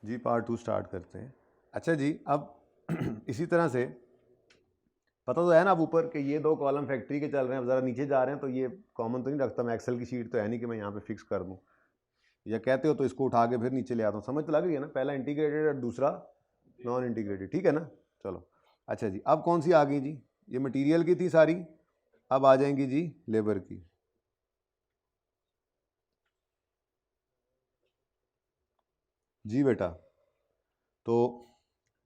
जी part 2 start करते हैं। अच्छा जी, अब इसी तरह से पता तो है ना अब ऊपर कि ये 2 कॉलम फैक्ट्री के चल रहे हैं, अब ज़रा नीचे जा रहे हैं तो ये कॉमन तो नहीं रखता मैं, एक्सेल की शीट तो है नहीं कि मैं यहाँ पे फिक्स कर दूँ, या कहते हो तो इसको उठा के फिर नीचे ले आता हूँ। समझ तो लग रही है ना, पहला इंटीग्रेटेड और दूसरा नॉन इंटीग्रेटेड, ठीक है ना। चलो अच्छा जी, अब कौन सी आ गई जी, ये मटीरियल की थी सारी, अब आ जाएंगी जी लेबर की। जी बेटा, तो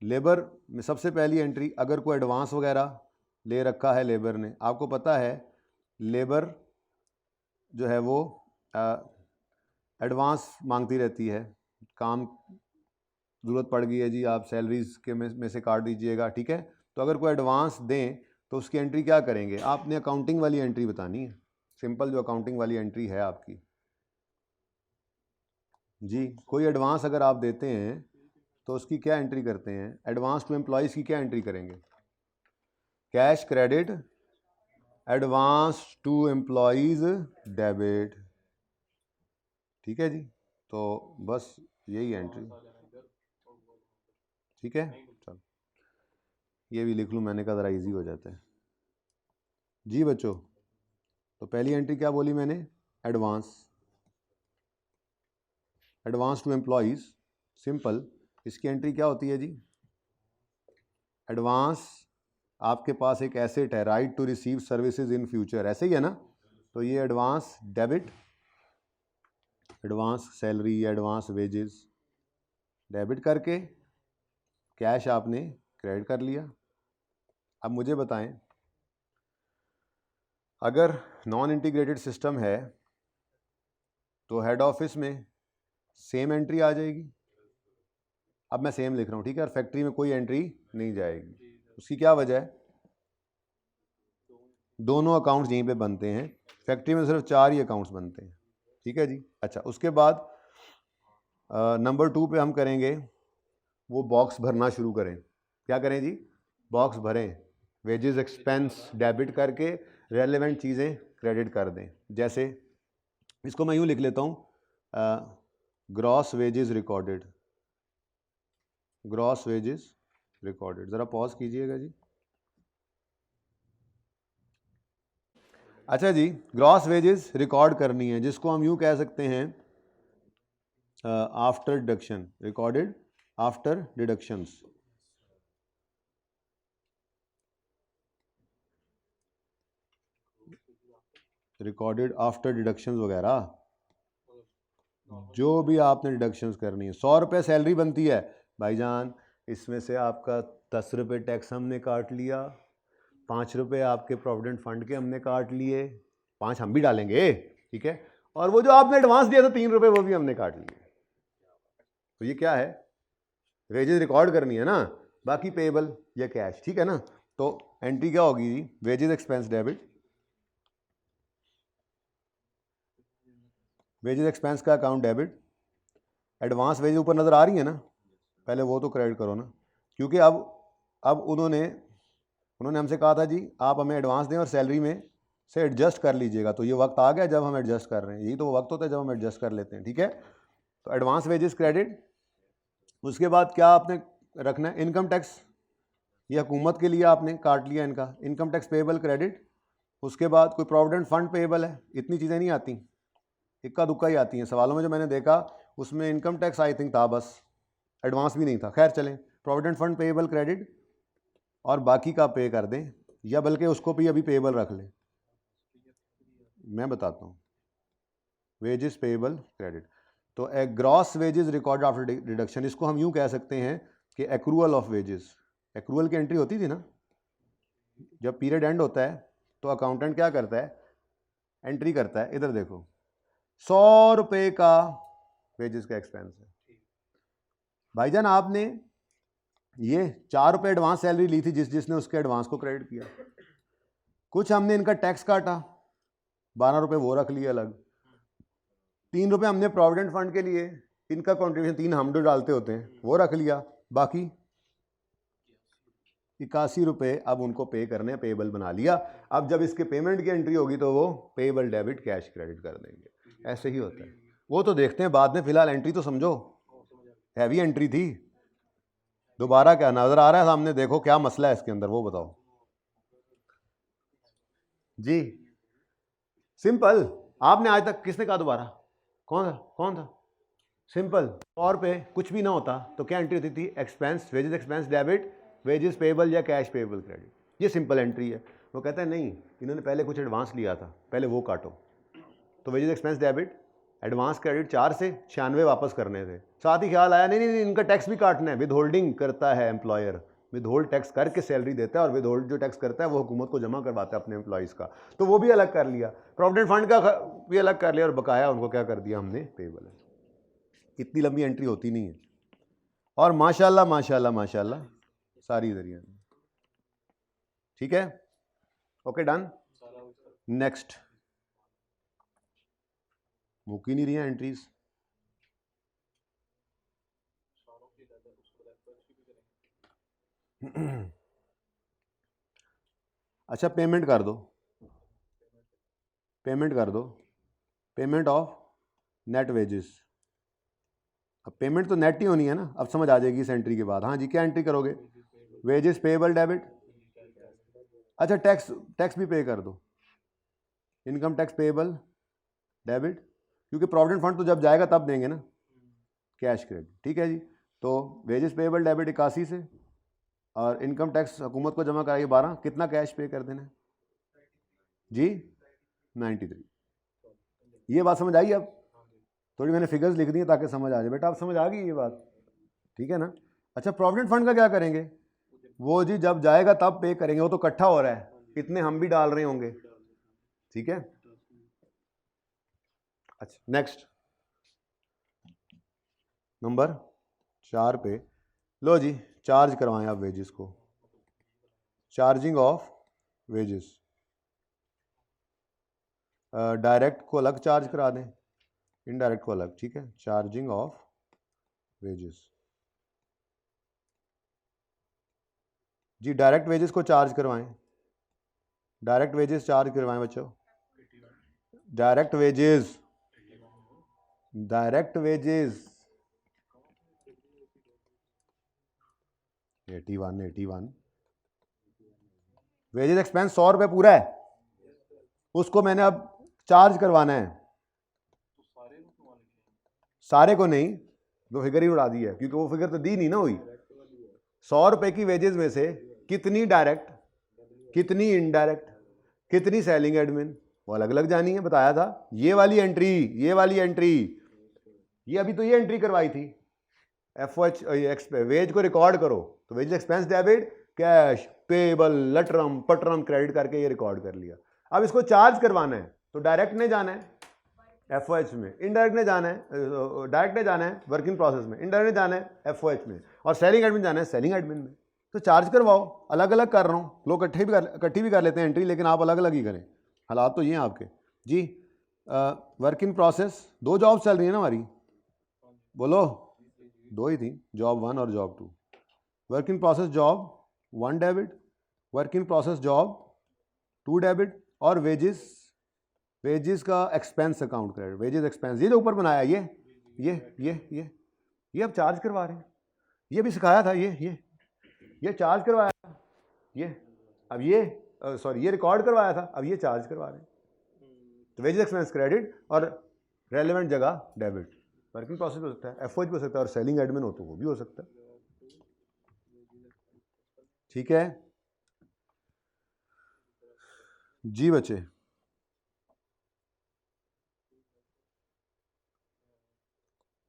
लेबर में सबसे पहली एंट्री, अगर कोई एडवांस वगैरह ले रखा है लेबर ने, आपको पता है लेबर जो है वो एडवांस मांगती रहती है, काम ज़रूरत पड़ गई है जी, आप सैलरीज के में से काट दीजिएगा, ठीक है। तो अगर कोई एडवांस दें तो उसकी एंट्री क्या करेंगे, आपने अकाउंटिंग वाली एंट्री बतानी है, सिंपल जो अकाउंटिंग वाली एंट्री है आपकी। जी, कोई एडवांस अगर आप देते हैं तो उसकी क्या एंट्री करते हैं, एडवांस टू एम्प्लॉयज़ की क्या एंट्री करेंगे, cash credit advance to employees debit, ठीक है जी। तो बस यही एंट्री, ठीक है। चलो ये भी लिख लूँ मैंने कहा ज़रा इजी हो जाता है जी बच्चों। तो पहली एंट्री क्या बोली मैंने, advance, advance to employees, simple, इसकी एंट्री क्या होती है जी, एडवांस आपके पास एक एसेट है, right to receive services in future, ऐसे ही है ना। तो ये advance debit, advance salary, advance wages debit करके कैश आपने क्रेडिट कर लिया। अब मुझे बताएं, अगर नॉन इंटीग्रेटेड सिस्टम है तो हेड ऑफिस में सेम एंट्री आ जाएगी, अब मैं सेम लिख रहा हूँ, ठीक है, और फैक्ट्री में कोई एंट्री नहीं जाएगी। उसकी क्या वजह है, दोनों अकाउंट्स यहीं पे बनते हैं, फैक्ट्री में सिर्फ 4 ही अकाउंट्स बनते हैं, ठीक है जी। अच्छा, उसके बाद नंबर 2 पे हम करेंगे, वो बॉक्स भरना शुरू करें, क्या करें जी, बॉक्स भरें, वेजेस एक्सपेंस डेबिट करके रेलेवेंट चीज़ें क्रेडिट कर दें। जैसे इसको मैं यूँ लिख लेता हूँ, gross wages recorded, gross wages recorded, ज़रा पॉज कीजिएगा जी। अच्छा जी, ग्रॉस वेजेस रिकॉर्ड करनी है, जिसको हम यूँ कह सकते हैं after deduction, recorded after deductions, recorded after deductions वगैरह, जो भी आपने डिडक्शंस करनी है। 100 रुपये सैलरी बनती है भाईजान, इसमें से आपका 10 रुपये टैक्स हमने काट लिया, 5 रुपये आपके प्रोविडेंट फंड के हमने काट लिए, 5 हम भी डालेंगे, ठीक है, और वो जो आपने एडवांस दिया था 3 रुपये वो भी हमने काट लिए। तो ये क्या है, वेजेस रिकॉर्ड करनी है ना, बाकी पेएबल या कैश, ठीक है ना। तो एंट्री क्या होगी जी, wages expense debit, wages expense का अकाउंट डेबिट, एडवांस वेजेस ऊपर नज़र आ रही है ना, पहले वो तो क्रेडिट करो ना, क्योंकि अब उन्होंने हमसे कहा था जी आप हमें एडवांस दें और सैलरी में से एडजस्ट कर लीजिएगा, तो ये वक्त आ गया जब हम एडजस्ट कर रहे हैं, यही तो वक्त होता है जब हम एडजस्ट कर लेते हैं, ठीक है। तो एडवांस वेजेस क्रेडिट, उसके बाद क्या आपने रखना है, इनकम टैक्स, ये हुकूमत के लिए आपने काट लिया इनका, इनकम टैक्स पेएबल क्रेडिट, उसके बाद कोई प्रोविडेंट फंड पेएबल है, इतनी चीज़ें नहीं आती, इक्का दुक्का ही आती हैं सवालों में, जो मैंने देखा उसमें इनकम टैक्स आई थिंक था बस, एडवांस भी नहीं था। खैर चलें, प्रोविडेंट फंड पेएबल क्रेडिट और बाकी का पे कर दें, या बल्कि उसको भी अभी पेएबल रख लें, मैं बताता हूँ, वेजेस पेएबल क्रेडिट। तो a gross wages record after deduction, इसको हम यूँ कह सकते हैं कि एक्रूअल ऑफ वेजेस, एक्रूअल की एंट्री होती थी ना, जब पीरियड एंड होता है तो अकाउंटेंट क्या करता है, एंट्री करता है, इधर देखो 100 रुपये का वेजेस का एक्सपेंस है, भाईजान आपने ये 4 रुपये एडवांस सैलरी ली थी, जिसने उसके एडवांस को क्रेडिट किया, कुछ हमने इनका टैक्स काटा 12 रुपये वो रख लिए अलग, 3 रुपये हमने प्रोविडेंट फंड के लिए इनका कॉन्ट्रीब्यूशन 3 हम जो डालते होते हैं वो रख लिया, बाकी 81 रुपये अब उनको पे करने हैं, पेएबल बना लिया। अब जब इसके पेमेंट की एंट्री होगी तो वो पेएबल डेबिट कैश क्रेडिट कर देंगे, ऐसे ही होता है। वो तो देखते हैं बाद में, फिलहाल एंट्री तो समझो, हैवी एंट्री थी। दोबारा क्या नजर आ रहा है सामने? देखो क्या मसला है इसके अंदर, वो बताओ जी। सिंपल। आपने आज तक किसने कहा दोबारा? कौन था? सिंपल। और पे कुछ भी ना होता तो क्या एंट्री होती थी? Expense, wages expense debit, wages payable या कैश पेबल क्रेडिट। ये सिंपल एंट्री है। वो कहता है नहीं, इन्होंने पहले कुछ एडवांस लिया था, पहले वो काटो। तो wages expense debit, advance credit 4 से 96 वापस करने थे। साथ ही ख्याल आया नहीं इनका टैक्स भी काटना है। विद होल्डिंग करता है एम्प्लॉयर, विद होल्ड टैक्स करके सैलरी देता है, और विद होल्ड जो टैक्स करता है वो हुकूमत को जमा करवाता है अपने एम्प्लॉयज़ का, तो वो भी अलग कर लिया। प्रोविडेंट फंड का भी अलग कर लिया, और बकाया उनको क्या कर दिया हमने? पेबल है। इतनी लंबी एंट्री होती नहीं है, और माशाल्लाह माशाल्लाह माशाल्लाह सारी जरिए। ठीक है, ओके डन। नेक्स्ट, मुक ही नहीं रही हैं एंट्रीज। अच्छा, पेमेंट कर दो, पेमेंट ऑफ नेट वेजेस। अब पेमेंट तो नेट ही होनी है ना, अब समझ आ जाएगी इस एंट्री के बाद। हाँ जी, क्या एंट्री करोगे? Wages payable debit. अच्छा, टैक्स भी पे कर दो, इनकम टैक्स पेबल डेबिट, क्योंकि प्रोविडेंट फंड तो जब जाएगा तब देंगे ना, कैश क्रेडिट। ठीक है जी, तो वेजेस पेबल डेबिट 81 से, और इनकम टैक्स हुकूमत को जमा कराइए 12। कितना कैश पे कर देना जी? 93। ये बात समझ आई? अब थोड़ी मैंने फिगर्स लिख दी है ताकि समझ आ जाए। बेटा आप समझ आ गई ये बात? ठीक है ना। अच्छा, प्रोविडेंट फंड का क्या करेंगे? वो जी जब जाएगा तब पे करेंगे, वो तो इकट्ठा हो रहा है, इतने हम भी डाल रहे होंगे। ठीक है। अच्छा, नेक्स्ट नंबर 4 पे लो जी, चार्ज करवाएं आप वेजेस को। चार्जिंग ऑफ वेजेस, डायरेक्ट को अलग चार्ज करा दें, इनडायरेक्ट को अलग। ठीक है, चार्जिंग ऑफ वेजेस जी, डायरेक्ट वेजेस को चार्ज करवाएं, डायरेक्ट वेजेस चार्ज करवाएं बच्चों। डायरेक्ट वेजेस 81 वेजेस एक्सपेंस 100 रुपये पूरा है, उसको मैंने अब चार्ज करवाना है। सारे को नहीं, वो फिगर ही उड़ा दी है, क्योंकि वो फिगर तो दी नहीं ना हुई। 100 रुपए की वेजेस में से कितनी डायरेक्ट, कितनी इनडायरेक्ट, कितनी सेलिंग एडमिन, वो अलग अलग जानी है। बताया था ये वाली एंट्री, ये वाली एंट्री, ये अभी तो ये एंट्री करवाई थी। एफ वेज को रिकॉर्ड करो तो wage expense debit, cash payable, लटरम पटरम क्रेडिट करके ये रिकॉर्ड कर लिया। अब इसको चार्ज करवाना है तो डायरेक्ट ने जाना है एफ में, इनडायरेक्ट ने जाना है, डायरेक्ट ने जाना है वर्क इन प्रोसेस में, इनडायरेक्ट ने जाना है एफ में, और सेलिंग एडमिन जाना है सेलिंग एडमिन में। तो चार्ज करवाओ। अलग अलग कर रहा हूँ, लोग इकट्ठी भी कर लेते हैं एंट्री, लेकिन आप अलग अलग ही करें। हालात तो ये हैं आपके जी। वर्क इन प्रोसेस 2 जॉब चल रही है ना हमारी, बोलो 2 ही थी, जॉब 1 और job 2। Work in process job 1 debit, work in process job 2 debit, और वेजेस का expense account credit, wages expense ये जो ऊपर बनाया ये अब चार्ज करवा रहे हैं। ये भी सिखाया था, ये चार्ज करवाया था, ये अब ये सॉरी ये रिकॉर्ड करवाया था, अब ये चार्ज करवा रहे हैं। तो वेजेस एक्सपेंस क्रेडिट और रेलेवेंट जगह डेबिट। वर्किंग प्रोसेस हो सकता है, एफओएच भी हो सकता है, और सेलिंग एडमिन हो तो वो भी हो सकता है। ठीक है जी बच्चे।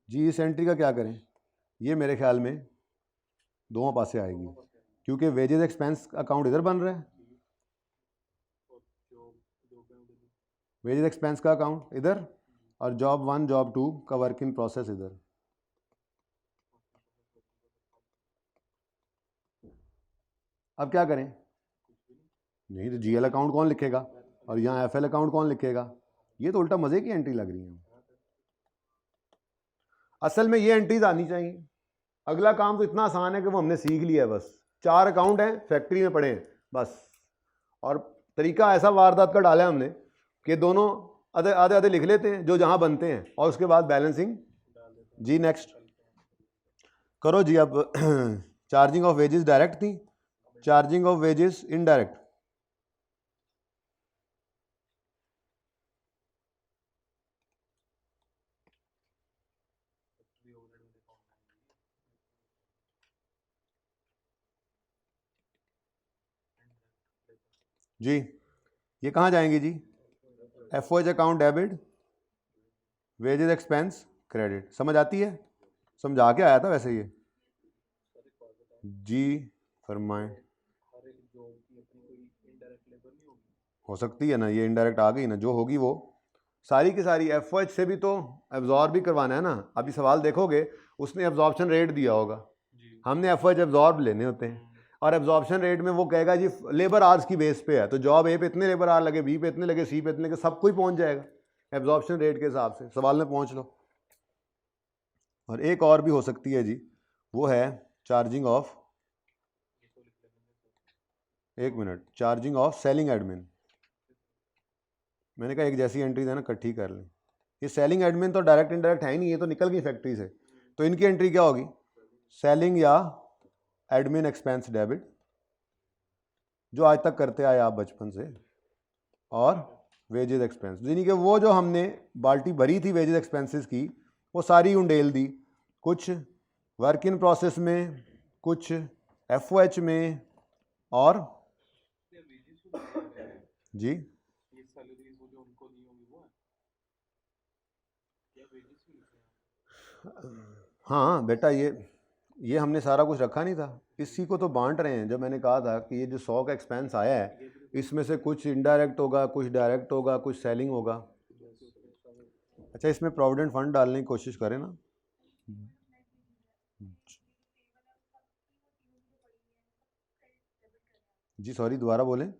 जी इस एंट्री का क्या करें? ये मेरे ख्याल में दोनों पासे आएगी, क्योंकि वेजेस एक्सपेंस अकाउंट इधर बन रहा है, वेजेस एक्सपेंस का अकाउंट इधर, और जॉब 1 जॉब 2 का वर्क इन प्रोसेस इधर। अब क्या करें? नहीं तो जीएल अकाउंट कौन लिखेगा, और यहाँ एफएल अकाउंट कौन लिखेगा? ये तो उल्टा मजे की एंट्री लग रही है। असल में ये एंट्रीज आनी चाहिए। अगला काम तो इतना आसान है कि वो हमने सीख लिया है, बस 4 अकाउंट हैं, फैक्ट्री में पड़े हैं बस, और तरीका ऐसा वारदात का डाला है हमने कि दोनों आधे आधे लिख लेते हैं जो जहां बनते हैं, और उसके बाद बैलेंसिंग जी। नेक्स्ट करो जी। अब चार्जिंग ऑफ वेजेस डायरेक्ट थी, चार्जिंग ऑफ वेजेस इनडायरेक्ट। जी ये कहाँ जाएंगी जी? FOH account debit, wages expense credit. समझ आती है? समझा के आया था वैसे ये। जी फरमाएं। हो सकती है ना, ये इनडायरेक्ट आ गई ना, जो होगी वो सारी की सारी एफओएच से भी तो एब्जॉर्ब भी करवाना है ना। अभी सवाल देखोगे उसने एब्जॉर्प्शन रेट दिया होगा, हमने एफओएच एब्जॉर्ब लेने होते हैं, और एब्जॉर्प्शन रेट में वो कहेगा जी लेबर आवर्स की बेस पे है, तो जॉब ए पे इतने लेबर आवर लगे, बी पे इतने लगे, सी पे इतने लगे, सब कोई पहुंच जाएगा एब्जॉर्प्शन रेट के हिसाब से। सवाल में पहुंच लो। और एक और भी हो सकती है जी, वो है चार्जिंग ऑफ, एक minute, charging of selling admin. मैंने कहा एक जैसी एंट्री है ना, इकट्ठी कर लें। ये सेलिंग एडमिन तो डायरेक्ट इनडायरेक्ट है ही नहीं, ये तो निकल गई फैक्ट्री से, तो इनकी एंट्री क्या होगी? सेलिंग या एडमिन एक्सपेंस डेबिट, जो आज तक करते आए आप बचपन से, और वेजेस एक्सपेंस, यानी कि वो जो हमने बाल्टी भरी थी वेजेस एक्सपेंसेस की, वो सारी उंडेल दी, कुछ वर्क इन प्रोसेस में, कुछ एफओएच में, और जी हाँ बेटा, ये हमने सारा कुछ रखा नहीं था, इसी को तो बांट रहे हैं। जब मैंने कहा था कि ये जो 100 का एक्सपेंस आया है, इसमें से कुछ इनडायरेक्ट होगा, कुछ डायरेक्ट होगा, कुछ सेलिंग होगा। अच्छा, इसमें प्रोविडेंट फंड डालने की कोशिश करें ना। जी सॉरी, दोबारा बोलें।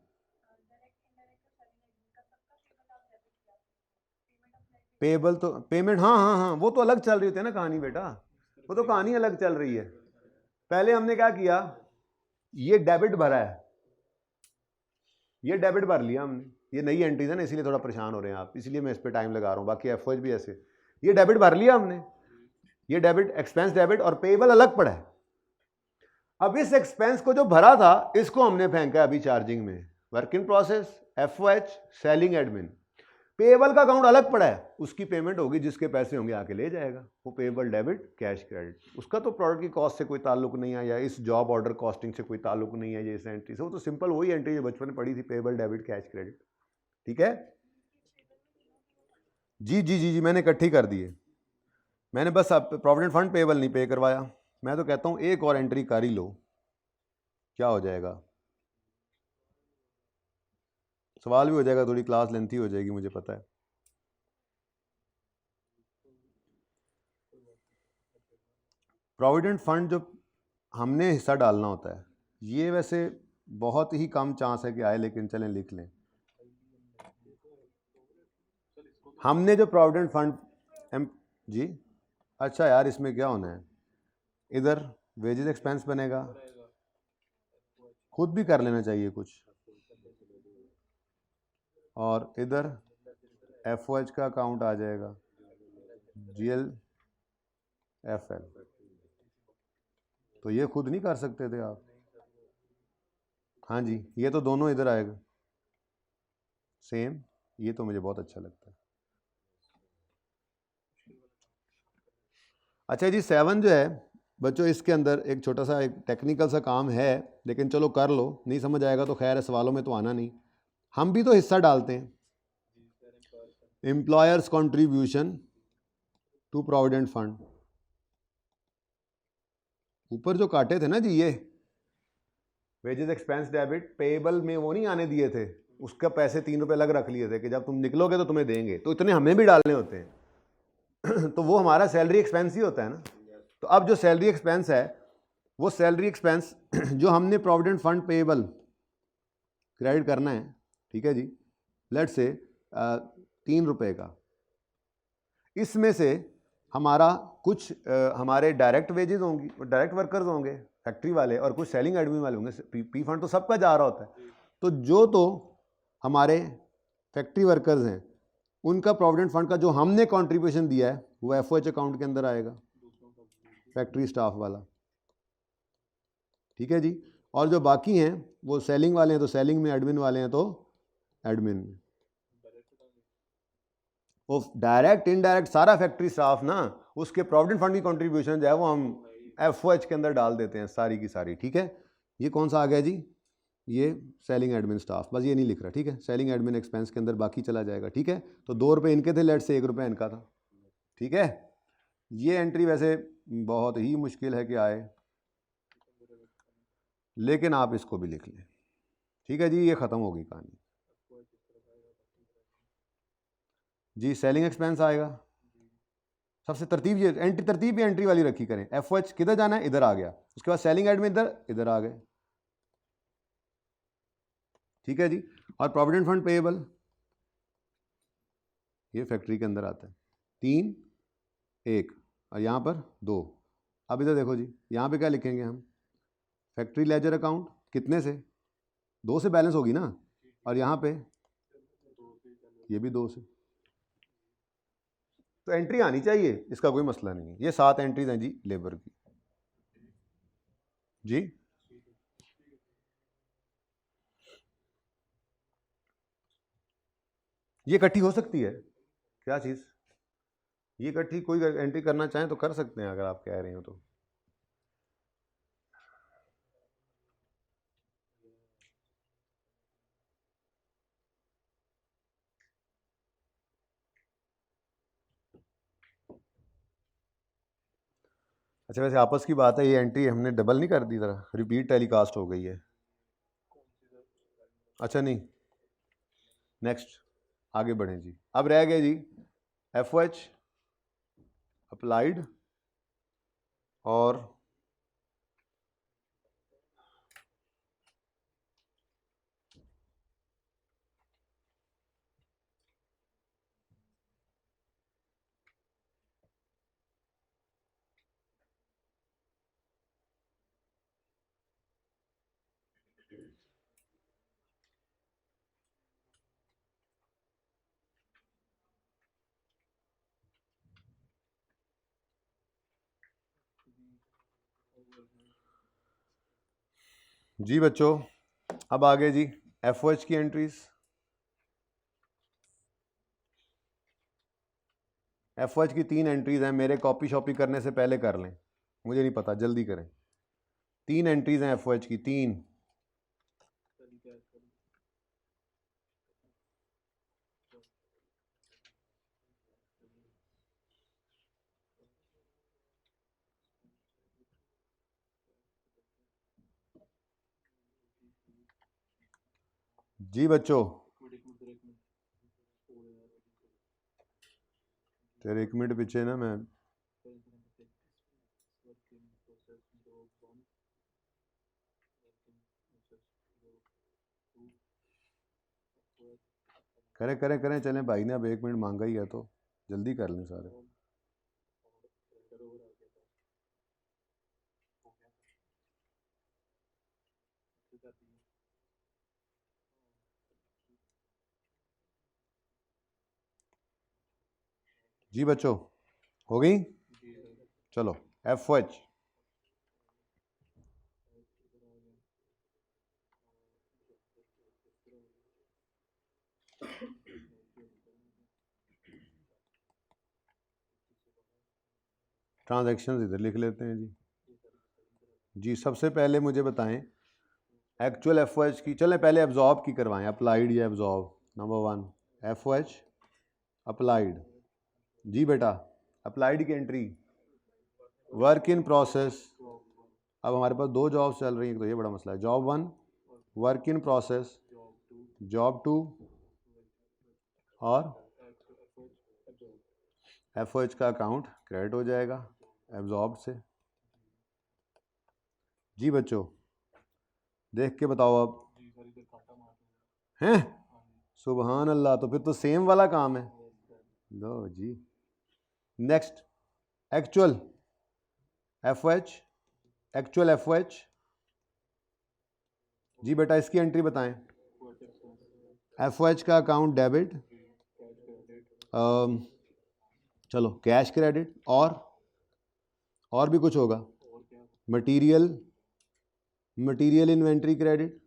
पेबल तो पेमेंट, हाँ हाँ हाँ, वो तो अलग चल रही होती है ना कहानी बेटा, वो तो कहानी अलग चल रही है। पहले हमने क्या किया, ये डेबिट भरा है, ये डेबिट भर लिया हमने, ये नई एंट्रीज है ना, इसीलिए थोड़ा परेशान हो रहे हैं आप, इसलिए मैं इस पर टाइम लगा रहा हूँ। बाकी एफओएच भी ऐसे, ये डेबिट भर लिया हमने, ये डेबिट एक्सपेंस डेबिट, और पेबल अलग पड़ा है। अब इस एक्सपेंस को जो भरा था, इसको हमने फेंका अभी चार्जिंग में, work in process, FOH, selling admin. Payable का अकाउंट अलग पड़ा है, उसकी पेमेंट होगी, जिसके पैसे होंगे आके ले जाएगा, वो पेबल डेबिट कैश क्रेडिट। उसका तो प्रोडक्ट की कॉस्ट से कोई ताल्लुक नहीं है, या इस जॉब ऑर्डर कॉस्टिंग से कोई ताल्लुक नहीं है, ये इस एंट्री से, वो तो सिंपल वही एंट्री जो बचपन में पड़ी थी, पेबल डेबिट कैश क्रेडिट। ठीक है जी जी जी जी, मैंने इकट्ठी कर दिए, मैंने बस प्रोविडेंट फंड पेबल नहीं पे करवाया। मैं तो कहता हूँ एक और एंट्री कर ही लो, क्या हो जाएगा? सवाल भी हो जाएगा, थोड़ी क्लास लेंथी हो जाएगी, मुझे पता है। प्रोविडेंट फंड जो हमने हिस्सा डालना होता है, ये वैसे बहुत ही कम चांस है कि आए, लेकिन चलें लिख लें। हमने जो प्रोविडेंट फंड जी, अच्छा यार, इसमें क्या होना है, इधर वेजेस एक्सपेंस बनेगा, खुद भी कर लेना चाहिए कुछ, और इधर एफओएच का अकाउंट आ जाएगा, जीएल एफएल, तो ये खुद नहीं कर सकते थे आप? हाँ जी, ये तो दोनों इधर आएगा सेम, ये तो मुझे बहुत अच्छा लगता है। अच्छा जी, 7 जो है बच्चों, इसके अंदर एक छोटा सा एक टेक्निकल सा काम है, लेकिन चलो कर लो, नहीं समझ आएगा तो खैर है, सवालों में तो आना नहीं। हम भी तो हिस्सा डालते हैं, employers contribution to provident fund. ऊपर जो काटे थे ना जी, ये वेजेस एक्सपेंस डेबिट, पेएबल में वो नहीं आने दिए थे, उसका पैसे 3 रुपये अलग रख लिए थे कि जब तुम निकलोगे तो तुम्हें देंगे, तो इतने हमें भी डालने होते हैं तो वो हमारा सैलरी एक्सपेंस ही होता है ना। तो अब जो सैलरी एक्सपेंस है, वो सैलरी एक्सपेंस जो हमने प्रोविडेंट फंड पेएबल क्रेडिट करना है, ठीक है जी, लेट से 3 रुपये का, इसमें से हमारा कुछ हमारे डायरेक्ट वेजेस होंगी, डायरेक्ट वर्कर्स होंगे फैक्ट्री वाले, और कुछ सेलिंग एडमिन वाले होंगे, पी फंड तो सबका जा रहा होता है। तो जो तो हमारे फैक्ट्री वर्कर्स हैं, उनका प्रोविडेंट फंड का जो हमने कंट्रीब्यूशन दिया है, वो एफओएच अकाउंट के अंदर आएगा, फैक्ट्री स्टाफ वाला, ठीक है जी। और जो बाकी हैं वो सेलिंग वाले हैं तो सेलिंग में, एडमिन वाले हैं तो एडमिन में। वो डायरेक्ट इनडायरेक्ट सारा फैक्ट्री स्टाफ ना, उसके प्रोविडेंट फंड की कंट्रीब्यूशन जो है वो हम FOH के अंदर डाल देते हैं सारी की सारी, ठीक है। ये कौन सा आ गया जी, ये सेलिंग एडमिन स्टाफ, बस ये नहीं लिख रहा, ठीक है। सेलिंग एडमिन एक्सपेंस के अंदर बाकी चला जाएगा, ठीक है। तो 2 रुपये इनके थे, लेट से 1 रुपया इनका था, ठीक है। ये एंट्री वैसे बहुत ही मुश्किल है कि आए, लेकिन आप इसको भी लिख लें, ठीक है जी। ये ख़त्म होगी कहानी जी। सेलिंग एक्सपेंस आएगा सबसे तरतीब, ये एंट्री तरतीब भी एंट्री वाली रखी करें। FOH किधर जाना है, इधर आ गया, उसके बाद सेलिंग एडमिन इधर आ गए, ठीक है जी। और प्रोविडेंट फंड पेएबल ये फैक्ट्री के अंदर आता है, 3 1 और यहाँ पर 2। अब इधर देखो जी, यहाँ पे क्या लिखेंगे हम, फैक्ट्री लेजर अकाउंट कितने से, 2 से बैलेंस होगी ना, और यहाँ पे ये भी 2 से, तो एंट्री आनी चाहिए, इसका कोई मसला नहीं है। ये 7 एंट्रीज हैं जी लेबर की जी। ये इकट्ठी हो सकती है क्या चीज़, ये इकट्ठी कोई एंट्री करना चाहें तो कर सकते हैं, अगर आप कह रहे हो तो। अच्छा वैसे आपस की बात है, ये एंट्री हमने डबल नहीं कर दी, ज़रा रिपीट टेलीकास्ट हो गई है। अच्छा नहीं, नेक्स्ट आगे बढ़ें जी। अब रह गए जी FOH अप्लाइड और जी बच्चों, अब आगे जी FOH की एंट्रीज। FOH की 3 एंट्रीज हैं, मेरे कॉपी शॉपी करने से पहले कर लें, मुझे नहीं पता, जल्दी करें। 3 एंट्रीज हैं FOH की, 3। जी बच्चों, तेरे 1 मिनट पीछे ना मैं, करें चलें भाई ने, अब 1 मिनट मांगा ही है तो जल्दी कर लें सारे। जी बच्चों, हो गई, चलो FOH ट्रांजैक्शंस इधर लिख लेते हैं जी। जी सबसे पहले मुझे बताएं एक्चुअल FOH की, चलें पहले एब्जॉर्ब की करवाएं, अप्लाइड या एब्जॉर्ब। Number 1 FOH applied. जी बेटा, अप्लाइड की एंट्री वर्क इन प्रोसेस। अब हमारे पास 2 जॉब्स चल रही हैं, तो ये बड़ा मसला है। Job 1 work in process, job 2 और FOH का अकाउंट क्रेडिट हो जाएगा एब्जॉर्ब से। जी बच्चों, देख के बताओ अब, हैं सुबहान अल्लाह, तो फिर तो सेम वाला काम है। लो जी, next actual FOH, actual FOH। जी बेटा इसकी एंट्री बताएं। FOH का अकाउंट डेबिट, चलो कैश क्रेडिट, और भी कुछ होगा, material, material inventory credit,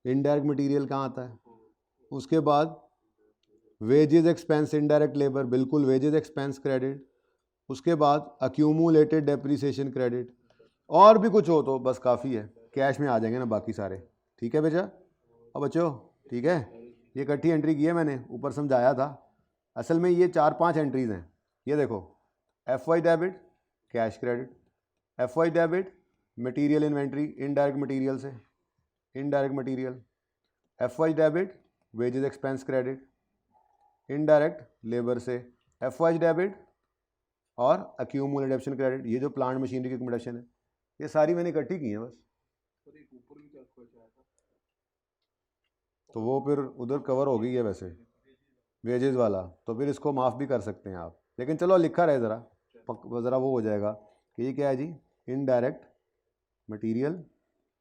indirect material कहाँ आता है। उसके बाद वेजेस एक्सपेंस इनडायरेक्ट लेबर, बिल्कुल वेजेस एक्सपेंस क्रेडिट। उसके बाद अक्यूमुलेटेड डेप्रिसिएशन क्रेडिट, और भी कुछ हो तो बस काफ़ी है, कैश में आ जाएंगे ना बाकी सारे। ठीक है बेटा और बच्चों, ठीक है, ये इकट्ठी एंट्री की है मैंने, ऊपर समझाया था। असल में ये 4-5 एंट्रीज हैं। ये देखो, F Y debit cash credit, F Y debit material inventory indirect material से, indirect material, F Y debit wages expense credit indirect labour से, एफ वाई डेबिट और अक्यूमुलेटेड डेप्रिसिएशन क्रेडिट, ये जो प्लांट मशीनरी की accommodation है, ये सारी मैंने इकट्ठी की है बस। तो वो फिर उधर कवर हो गई है वैसे वेजेस वाला, तो फिर इसको माफ़ भी कर सकते हैं आप, लेकिन चलो लिखा रहे ज़रा, ज़रा वो हो जाएगा कि ये क्या है जी, इनडायरेक्ट मटेरियल,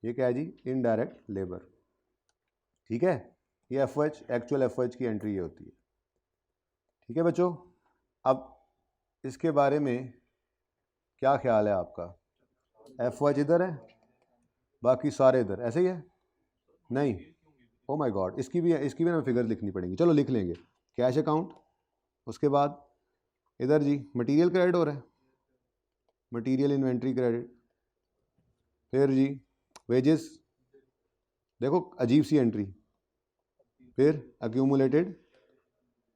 ये क्या है जी, इनडायरेक्ट लेबर। ठीक है, ये F H, actual F H की एंट्री ये होती है। ठीक है बच्चों, अब इसके बारे में क्या ख्याल है आपका। एफ एच इधर है, बाकी सारे इधर, ऐसे ही है नहीं। ओ माय गॉड, इसकी भी ना फिगर लिखनी पड़ेगी, चलो लिख लेंगे। कैश अकाउंट, उसके बाद इधर जी मटेरियल क्रेडिट हो रहा है, मटेरियल इन्वेंट्री क्रेडिट, फिर जी वेजेस, देखो अजीब सी एंट्री, फिर अक्यूमुलेटेड।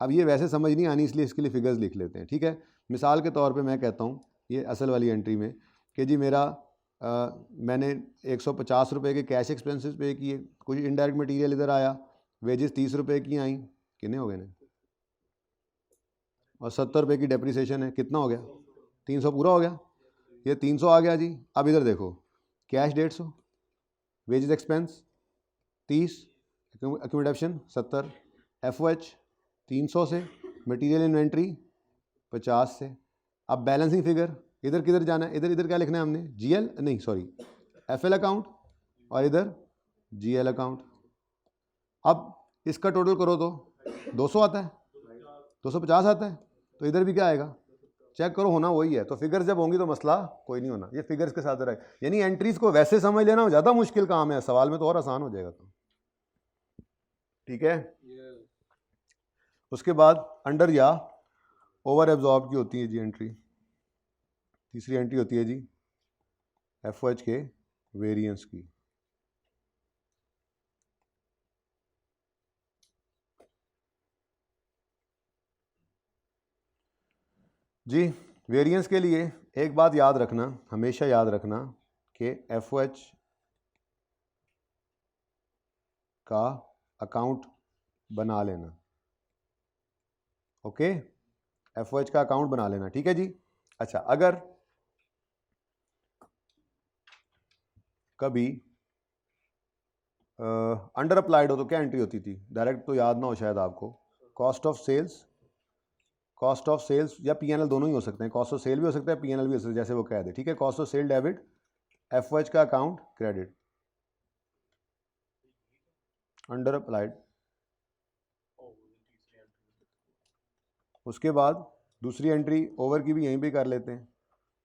अब ये वैसे समझ नहीं आनी, इसलिए इसके लिए फिगर्स लिख लेते हैं। ठीक है, मिसाल के तौर पे मैं कहता हूँ ये असल वाली एंट्री में कि जी मेरा मैंने 150 रुपये के कैश एक्सपेंसेस पे किए, कुछ इनडायरेक्ट मटेरियल इधर आया, वेजेस 30 रुपये की आई, कितने हो गए ना, और 70 रुपये की डेप्रिसिएशन है, कितना हो गया, 300 पूरा हो गया, ये 300 आ गया जी। अब इधर देखो, cash 150, wages expense 30, accumulation 70, F O H 300 से, मटेरियल इन्वेंट्री 50 से। अब बैलेंसिंग फिगर इधर किधर जाना है, इधर क्या लिखना है हमने, जीएल नहीं सॉरी एफएल अकाउंट, और इधर जीएल अकाउंट। अब इसका टोटल करो तो 200 आता है, 250 आता है, तो इधर भी क्या आएगा, चेक करो, होना वही है। तो फिगर्स जब होंगी तो मसला कोई नहीं होना, ये फिगर्स के साथ रहे, यानी एंट्रीज को वैसे समझ लेना ज़्यादा मुश्किल काम है, सवाल में तो और आसान हो जाएगा। तो ठीक है, उसके बाद अंडर या ओवर एब्जॉर्ब की होती है जी एंट्री। तीसरी एंट्री होती है जी एफ ओ एच के वेरिएंस की। जी वेरिएंस के लिए एक बात याद रखना, हमेशा याद रखना कि एफ ओ एच का अकाउंट बना लेना। ओके, एफ ओ एच का अकाउंट बना लेना, ठीक है जी। अच्छा, अगर कभी अंडर अप्लाइड हो तो क्या एंट्री होती थी, डायरेक्ट तो याद ना हो शायद आपको, cost of sales, cost of sales या पीएनएल दोनों ही हो सकते हैं, कॉस्ट ऑफ सेल भी हो सकता है, पीएनएल भी हो सकता है, जैसे वो कह दे। ठीक है, cost of sale debit, F O H का अकाउंट क्रेडिट, अंडर अप्लाइड। उसके बाद दूसरी एंट्री ओवर की भी यहीं पे कर लेते हैं,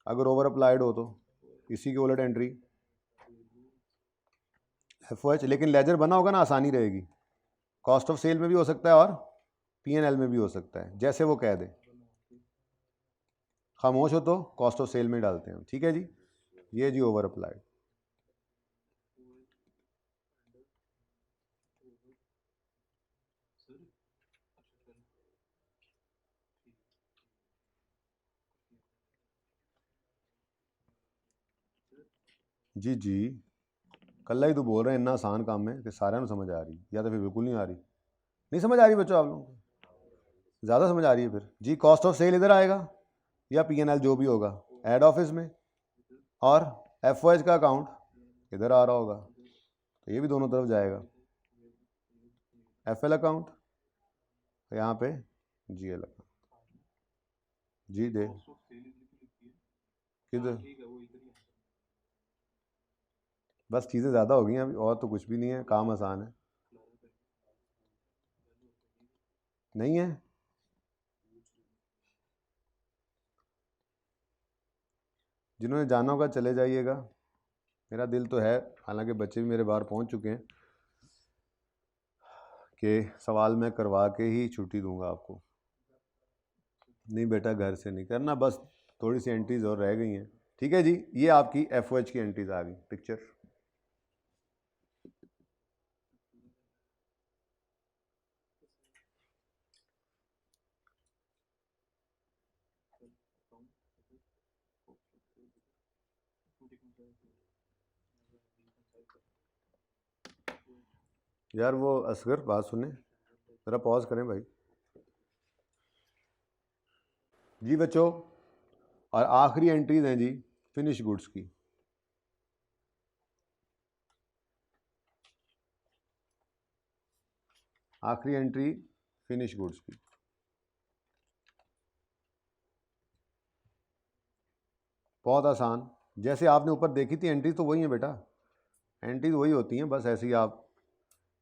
अगर ओवर अप्लाइड हो तो इसी के उलट एंट्री एफ ओ एच, लेकिन लेजर बना होगा ना, आसानी रहेगी। कॉस्ट ऑफ सेल में भी हो सकता है और पीएनएल में भी हो सकता है, जैसे वो कह दे। खामोश हो तो कॉस्ट ऑफ सेल में डालते हैं, ठीक है जी। ये जी ओवर अप्लाइड। जी जी, कल ही तो बोल रहे हैं, इतना आसान काम है कि सारे में समझ आ रही, या तो फिर बिल्कुल नहीं आ रही। नहीं समझ आ रही बच्चों आप लोगों को, ज़्यादा समझ आ रही है फिर जी। कॉस्ट ऑफ सेल इधर आएगा या पीएनएल जो भी होगा हेड ऑफिस में, और एफ ओ एच का अकाउंट इधर आ रहा होगा, तो ये भी दोनों तरफ जाएगा, एफ एल अकाउंट यहाँ पे जी एल अकाउंट। जी दे किधर, बस चीज़ें ज़्यादा हो गई हैं अभी, और तो कुछ भी नहीं है, काम आसान है। नहीं है जिन्होंने जाना होगा चले जाइएगा, मेरा दिल तो है, हालांकि बच्चे भी मेरे बाहर पहुंच चुके हैं कि सवाल मैं करवा के ही छुट्टी दूंगा आपको। नहीं बेटा घर से नहीं करना, बस थोड़ी सी एंट्रीज और रह गई हैं। ठीक है जी, ये आपकी FOH की एंट्रीज आ गई। पिक्चर यार वो असगर बात सुने, ज़रा पॉज करें भाई जी बच्चों। और आखिरी एंट्रीज हैं जी फिनिश गुड्स की। आखिरी एंट्री फिनिश गुड्स की। बहुत आसान, जैसे आपने ऊपर देखी थी एंट्री तो वही है बेटा, एंट्री तो वही होती हैं, बस ऐसे ही आप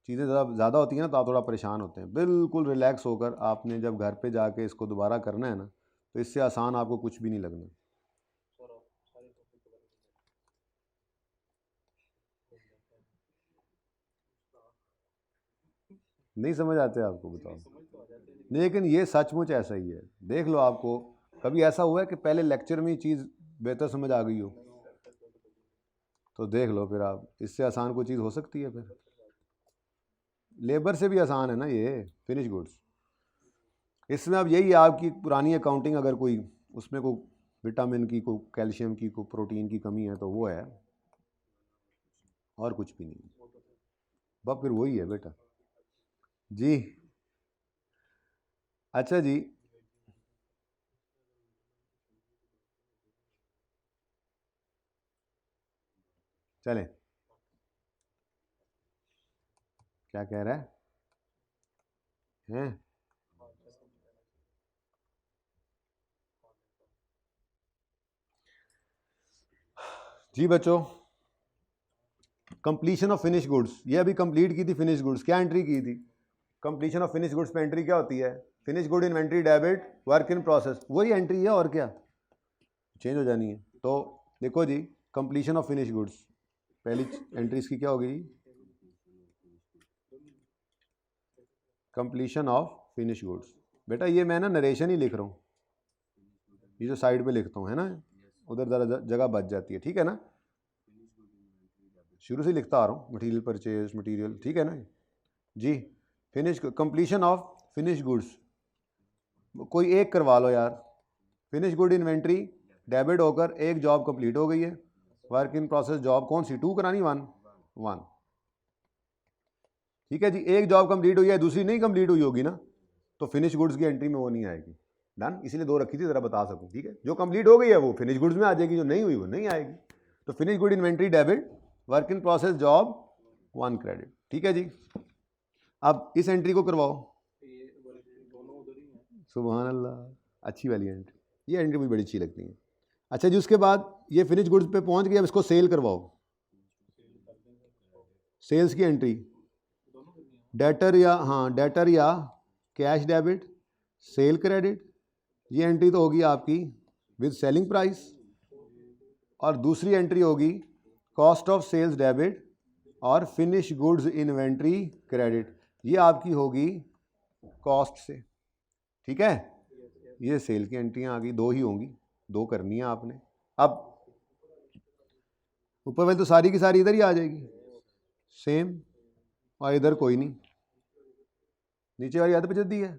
चीज़ें ज़्यादा होती हैं ना तो आप थोड़ा परेशान होते हैं। बिल्कुल रिलैक्स होकर आपने जब घर पे जाके इसको दोबारा करना है ना, तो इससे आसान आपको कुछ भी नहीं लगना। नहीं समझ आते आपको, बताओ। लेकिन ये सचमुच ऐसा ही है, देख लो। आपको कभी ऐसा हुआ है कि पहले लेक्चर में ही चीज़ बेहतर समझ आ गई हो? तो देख लो फिर आप, इससे आसान कोई चीज़ हो सकती है? फिर लेबर से भी आसान है ना ये फिनिश गुड्स। इसमें अब यही है, आपकी पुरानी अकाउंटिंग अगर कोई उसमें कोई विटामिन की, कोई कैल्शियम की, कोई प्रोटीन की कमी है तो वो है, और कुछ भी नहीं। बस फिर वही है बेटा जी। अच्छा जी, चलें। क्या कह रहा है हैं? जी बच्चों, कंप्लीशन ऑफ फिनिश गुड्स, ये अभी कंप्लीट की थी फिनिश गुड्स। क्या एंट्री की थी? कंप्लीशन ऑफ फिनिश गुड्स पे एंट्री क्या होती है? Finish good inventory debit work in process, वही एंट्री है और क्या चेंज हो जानी है। तो देखो जी, कंप्लीशन ऑफ फिनिश गुड्स, पहली एंट्री इसकी क्या होगी? Completion of finish goods. बेटा ये मैं ना नरेशन ही लिख रहा हूँ, ये जो साइड पे लिखता हूँ है ना, उधर ज़रा जगह बच जाती है, ठीक है ना। शुरू से लिखता आ रहा हूँ, मटेरियल परचेज, मटेरियल, ठीक है ना जी। Finish completion of finish goods, कोई एक करवा लो यार। फिनिश गुड इन्वेंट्री डेबिट होकर एक जॉब कंप्लीट हो गई है। वर्क इन प्रोसेस जॉब कौन सी? 2 करानी, 1 ठीक है जी। एक जॉब कंप्लीट हुई है, दूसरी नहीं कंप्लीट हुई होगी ना, तो फिनिश गुड्स की एंट्री में वो नहीं आएगी। डन, इसीलिए 2 रखी थी, ज़रा बता सकूं। ठीक है, जो कंप्लीट हो गई है वो फिनिश गुड्स में आ जाएगी, जो नहीं हुई वो नहीं आएगी। तो finish good inventory debit work in process job 1 credit. ठीक है जी, अब इस एंट्री को करवाओ। सुभान अल्लाह, अच्छी वाली एंट्री, ये एंट्री मुझे बड़ी अच्छी लगती है। अच्छा जी, उसके बाद ये फिनिश गुड्स पे पहुंच गया, अब इसको सेल करवाओ। सेल्स की एंट्री डेटर या, हाँ डेटर या कैश डेबिट सेल क्रेडिट, ये एंट्री तो होगी आपकी विद सेलिंग प्राइस। और दूसरी एंट्री होगी कॉस्ट ऑफ सेल्स डेबिट और फिनिश गुड्स इन्वेंट्री क्रेडिट, ये आपकी होगी कॉस्ट से। ठीक है, ये सेल की एंट्रियाँ आ गई, 2 ही होंगी, 2 करनी है आपने। अब ऊपर वाली तो सारी की सारी इधर ही आ जाएगी सेम, और इधर कोई नहीं। नीचे वाली आध बजत दी है,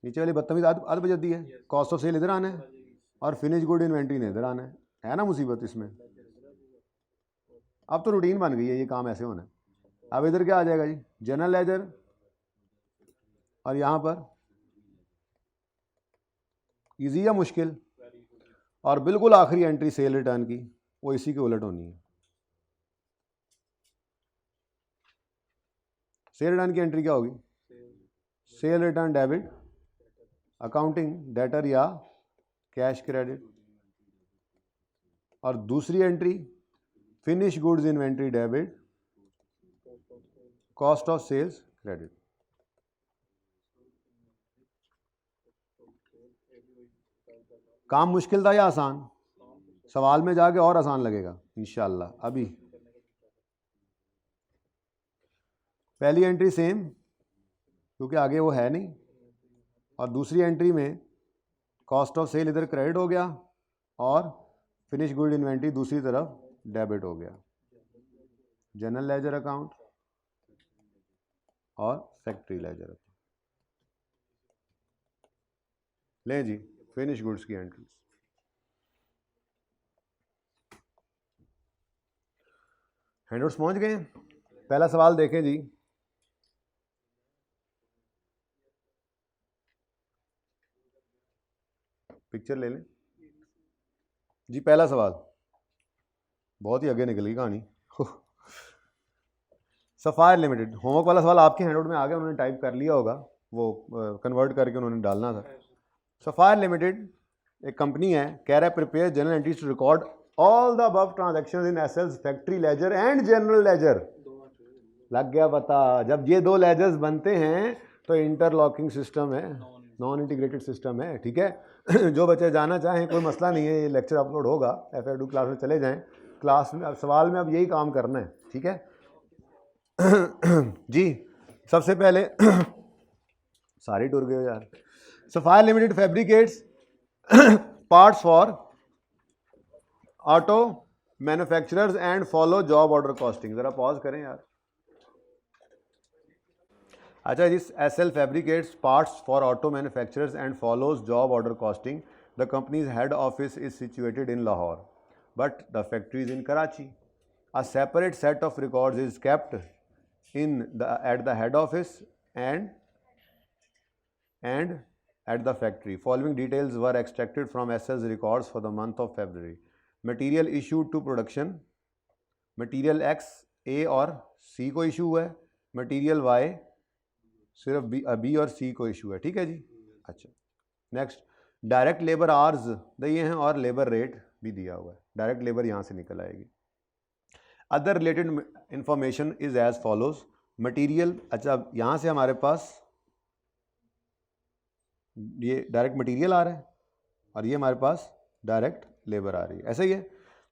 नीचे वाली बदतमीज आध बजत दी है। कॉस्ट ऑफ सेल इधर आना है और फिनिश गुड इन्वेंट्री ने इधर आना है ना मुसीबत इसमें। अब तो रूटीन बन गई है, ये काम ऐसे होना है। अब इधर क्या आ जाएगा जी? जनरल लेजर, और यहाँ पर इजी या मुश्किल? और बिल्कुल आखिरी एंट्री सेल रिटर्न की, वो इसी के उलट होनी है। सेल रिटर्न की एंट्री क्या होगी? Sale return debit accounting debtor या कैश क्रेडिट, और दूसरी entry finish goods inventory debit cost of sales credit. काम मुश्किल था या आसान? सवाल में जाके और आसान लगेगा इंशाल्लाह। अभी पहली एंट्री सेम क्योंकि आगे वो है नहीं, और दूसरी एंट्री में कॉस्ट ऑफ सेल इधर क्रेडिट हो गया और फिनिश गुड इन्वेंट्री दूसरी तरफ डेबिट हो गया। जनरल लेजर अकाउंट और फैक्ट्री लेजर अकाउंट। लें जी फिनिश गुड्स की एंट्रीज। हैंडआउट्स पहुंच गए। पहला सवाल देखें जी। पिक्चर ले लें जी। पहला सवाल बहुत ही आगे निकल गई कहानी। सफायर लिमिटेड, होमवर्क वाला सवाल आपके हैंडआउट में आ गया, उन्होंने टाइप कर लिया होगा, वो कन्वर्ट करके उन्होंने डालना था। सफायर लिमिटेड एक कंपनी है, कह रहा है prepare general entries to record all the above transactions in SL's factory ledger and general ledger. लग गया पता, जब ये दो लेजर्स बनते हैं तो इंटरलॉकिंग सिस्टम है, नॉन इंटीग्रेटेड सिस्टम है। ठीक है, जो बच्चे जाना चाहें कोई मसला नहीं है, ये लेक्चर अपलोड होगा, FAQ क्लास में चले जाएं। क्लास में अब सवाल में अब यही काम करना है। ठीक है जी। सबसे पहले सारी टूर गए यार। Sapphire limited fabricates parts for auto manufacturers and follow job order costing. जरा पॉज करें यार। अच्छा जी, SL fabricates parts for auto manufacturers and follows job order costing. The company's head office is situated in Lahore, but the factory is in Karachi. A separate set of records is kept at the head office and at the factory. Following details were extracted from SL's records for the month of February. Material issued to production. Material X A और C को issue हुआ है, material Y सिर्फ B और सी को issue है। ठीक है जी। अच्छा, नेक्स्ट डायरेक्ट लेबर आवर्स दिए हैं और लेबर रेट भी दिया हुआ है। डायरेक्ट लेबर यहाँ से निकल आएगी। Other related information is as follows. Material, अच्छा यहाँ से हमारे पास ये डायरेक्ट मटीरियल आ रहा है और ये हमारे पास डायरेक्ट लेबर आ रही है, ऐसा ही है।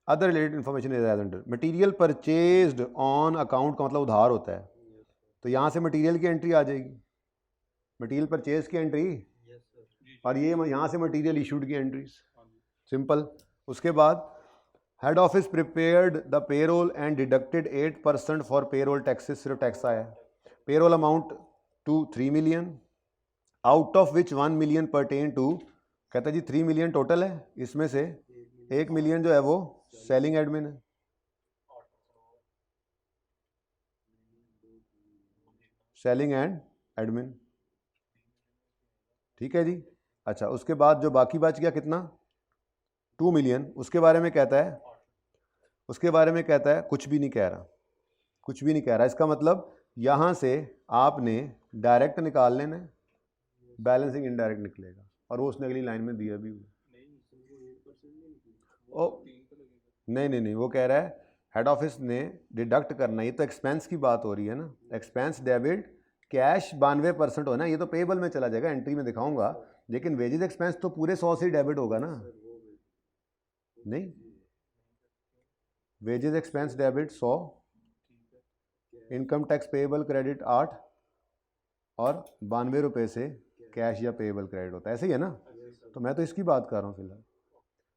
Other related information is as under. Material purchased on account का मतलब उधार होता है, तो यहाँ से मटेरियल की एंट्री आ जाएगी, मटेरियल परचेज की एंट्री, और ये यहाँ से मटेरियल इशूड की एंट्रीज, सिंपल। उसके बाद head office prepared the payroll and deducted 8% for payroll taxes. सिर्फ टैक्स आया। Payroll amount to 3 million, out of which 1 million pertain to, कहता है जी 3 मिलियन टोटल है, इसमें से 1 मिलियन जो है वो सेलिंग एडमिन है। सेलिंग एंड एडमिन, ठीक है जी। अच्छा, उसके बाद जो बाकी बच गया कितना, 2 मिलियन, उसके बारे में कहता है, कुछ भी नहीं कह रहा, कुछ भी नहीं कह रहा। इसका मतलब यहाँ से आपने डायरेक्ट निकाल लेना है, बैलेंसिंग इनडायरेक्ट निकलेगा, और वो उसने अगली लाइन में दिया भी हुआ। नहीं, वो कह रहा है हेड ऑफिस ने डिडक्ट करना, ये तो एक्सपेंस की बात हो रही है ना, एक्सपेंस डेबिट कैश 92% हो ना, ये तो पेएबल में चला जाएगा, एंट्री में दिखाऊंगा, लेकिन वेजेस एक्सपेंस तो पूरे 100 से डेबिट होगा ना। नहीं, wages expense debit 100, income tax payable credit 8 और 92 रुपये से कैश या पेएबल क्रेडिट होता है, ऐसे ही है ना। तो मैं तो इसकी बात कर रहा हूँ फिलहाल।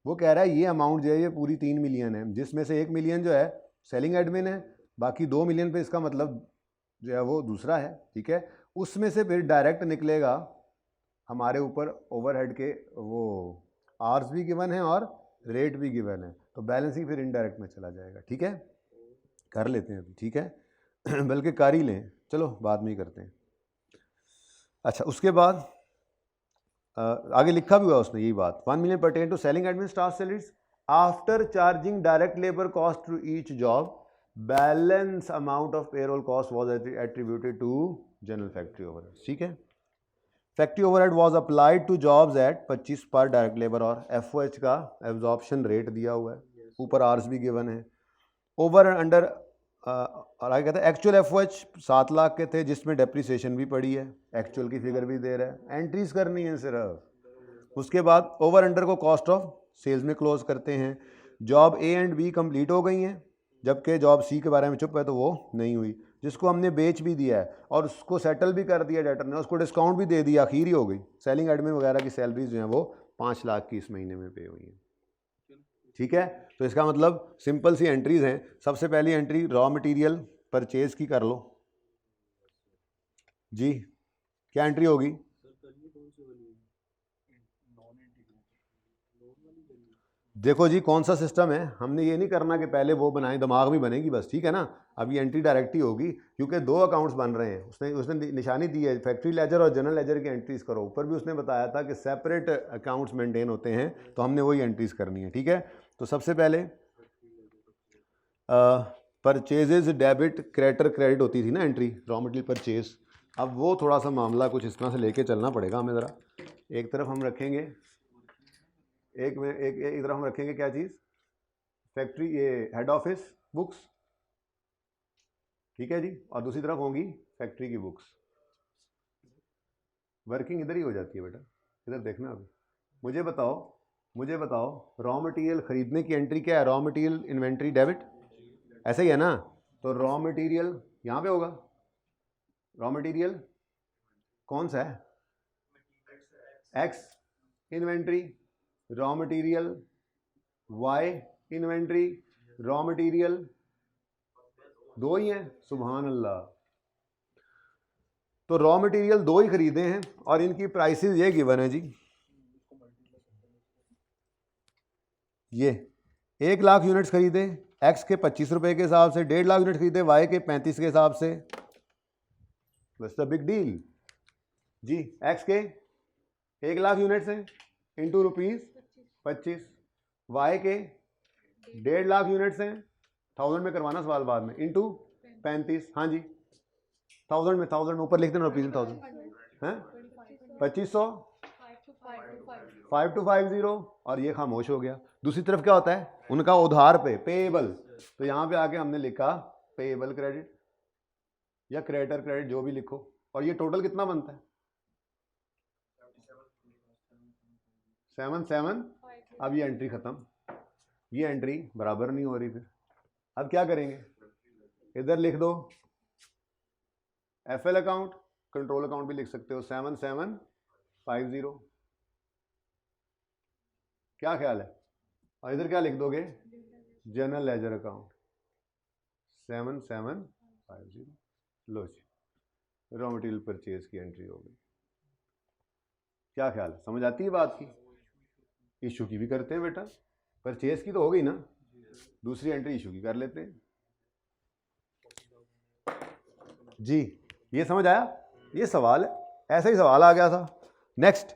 वो कह रहा है ये अमाउंट जो है ये पूरी 3 मिलियन है, जिसमें से 1 मिलियन जो है सेलिंग एडमिन है, बाकी 2 मिलियन पे इसका मतलब जो है वो दूसरा है। ठीक है, उसमें से फिर डायरेक्ट निकलेगा हमारे ऊपर ओवरहेड के वो आर्स भी गिवन है और रेट भी गिवन है, तो बैलेंसिंग फिर इनडायरेक्ट में चला जाएगा। ठीक है, कर लेते हैं अभी, ठीक है बल्कि कर ही लें, चलो बाद में ही करते हैं। अच्छा, उसके बाद आगे लिखा भी हुआ उसने यही बात, 1 million pertain to selling admin staff salaries after charging direct labour cost to each job, balance amount of payroll cost was attributed to general factory overhead. ठीक है, factory overhead was applied to jobs at 25 पर direct labour, और FOH का absorption rate दिया हुआ है, ऊपर hours भी गिवन है। ओवर अंडर और आगे कहता है एक्चुअल FOH 7 लाख के थे, जिसमें डेप्रिसिएशन भी पड़ी है, एक्चुअल की फिगर भी दे रहा है, एंट्रीज करनी है सिर्फ। उसके बाद ओवर अंडर को कॉस्ट ऑफ सेल्स में क्लोज करते हैं। Job A and B complete हो गई हैं, जबकि जॉब सी के बारे में चुप है तो वो नहीं हुई। जिसको हमने बेच भी दिया है और उसको सेटल भी कर दिया डेटर ने, उसको डिस्काउंट भी दे दिया, आखिर ही हो गई। सेलिंग एडमिन वगैरह की सैलरीज जो हैं वो 5 लाख की इस महीने में पे हुई हैं। ठीक है, तो इसका मतलब सिंपल सी एंट्रीज हैं। सबसे पहली एंट्री रॉ मटेरियल परचेज की कर लो जी। क्या एंट्री होगी? देखो जी कौन सा सिस्टम है, हमने ये नहीं करना कि पहले वो बनाएं, दिमाग में बनेगी बस, ठीक है ना। अब ये एंट्री डायरेक्ट ही होगी क्योंकि 2 अकाउंट्स बन रहे हैं। उसने निशानी दी है फैक्ट्री लेजर और जनरल लेजर की एंट्रीज करो। ऊपर भी उसने बताया था कि सेपरेट अकाउंट्स मेंटेन होते हैं, तो हमने वही एंट्रीज करनी है। ठीक है, तो सबसे पहले परचेजेज डेबिट क्रेडिटर क्रेडिट होती थी ना एंट्री, रॉ मटेरियल परचेज। अब वो थोड़ा सा मामला कुछ इस तरह से लेके चलना पड़ेगा हमें ज़रा। एक तरफ हम रखेंगे एक तरफ हम रखेंगे क्या चीज़, फैक्ट्री, ये हेड ऑफिस बुक्स, ठीक है जी, और दूसरी तरफ होंगी फैक्ट्री की बुक्स। वर्किंग इधर ही हो जाती है बेटा, इधर देखना। अभी मुझे बताओ रॉ मटेरियल खरीदने की एंट्री क्या है? रॉ मटेरियल इन्वेंट्री डेबिट, ऐसा ही है ना। तो रॉ मटेरियल यहाँ पे होगा। रॉ मटेरियल कौन सा है? X inventory, raw material Y inventory, raw material 2 ही हैं। सुभान अल्लाह। तो रॉ मटेरियल 2 ही खरीदे हैं और इनकी प्राइसेस ये गिवन है जी। ये 1 लाख यूनिट्स खरीदे एक्स के 25 रुपए के हिसाब से, 1.5 लाख यूनिट खरीदे वाई के 35 के हिसाब से। बस द बिग डील जी। एक्स के 1 लाख यूनिट्स हैं इंटू ₹25, वाई के 1.5 लाख यूनिट्स हैं, 1000 में करवाना सवाल बाद में, इंटू 35। हाँ जी, 1000 में ऊपर लिख देना रुपीज में 1000 है 2500, 5250, और ये खामोश हो गया। दूसरी तरफ क्या होता है उनका उधार पे पेएबल, तो यहाँ पे आके हमने लिखा पेएबल क्रेडिट या क्रेडिटर क्रेडिट जो भी लिखो, और ये टोटल कितना बनता है 77। अब ये एंट्री खत्म, ये एंट्री बराबर नहीं हो रही। फिर अब क्या करेंगे, इधर लिख दो एफएल अकाउंट, कंट्रोल अकाउंट भी लिख सकते हो 7750। क्या ख्याल है? और इधर क्या लिख दोगे, जनरल लेजर अकाउंट 7750। लो जी, रॉ मटेरियल परचेज की एंट्री हो गई। क्या ख्याल है, समझ आती है बात की? इशू की भी करते हैं बेटा, परचेज की तो हो गई ना, दूसरी एंट्री इशू की कर लेते हैं जी। ये समझ आया? ये सवाल है, ऐसा ही सवाल आ गया था। नेक्स्ट,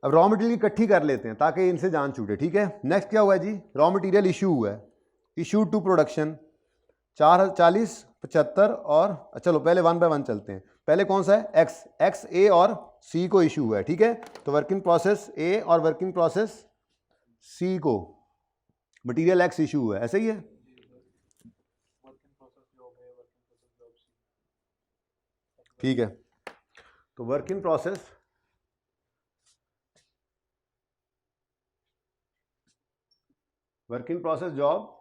अब रॉ मटेरियल इकट्ठी कर लेते हैं ताकि इनसे जान छूटे। ठीक है, नेक्स्ट क्या हुआ है जी, रॉ मटेरियल इशू हुआ है, इशू टू प्रोडक्शन 40, 75 और चलो पहले 1 बाय 1 चलते हैं। पहले कौन सा है, एक्स ए और सी को इशू हुआ है। ठीक है, तो वर्किंग प्रोसेस ए और वर्किंग प्रोसेस सी को मटेरियल एक्स इशू हुआ है, ऐसा ही है। ठीक है, तो work in process job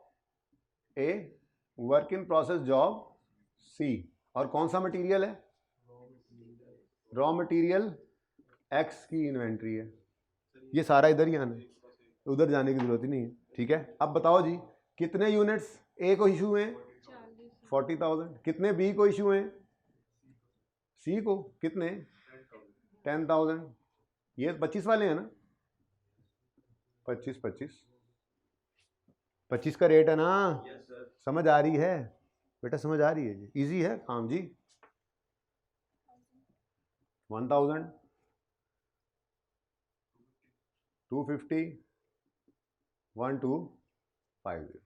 A, work in process job C, और कौन सा मटेरियल है, रॉ मटेरियल एक्स की इन्वेंट्री है। ये सारा इधर ही आना है, उधर जाने की जरूरत ही नहीं है। ठीक है, अब बताओ जी कितने यूनिट्स ए को इशू हैं 40,000, कितने बी को इशू हैं, सी को कितने 10,000। ये 25 वाले हैं ना, 25 का रेट है ना। समझ आ रही है बेटा, समझ आ रही है जी, इजी है काम जी। 1000, 250, 1250,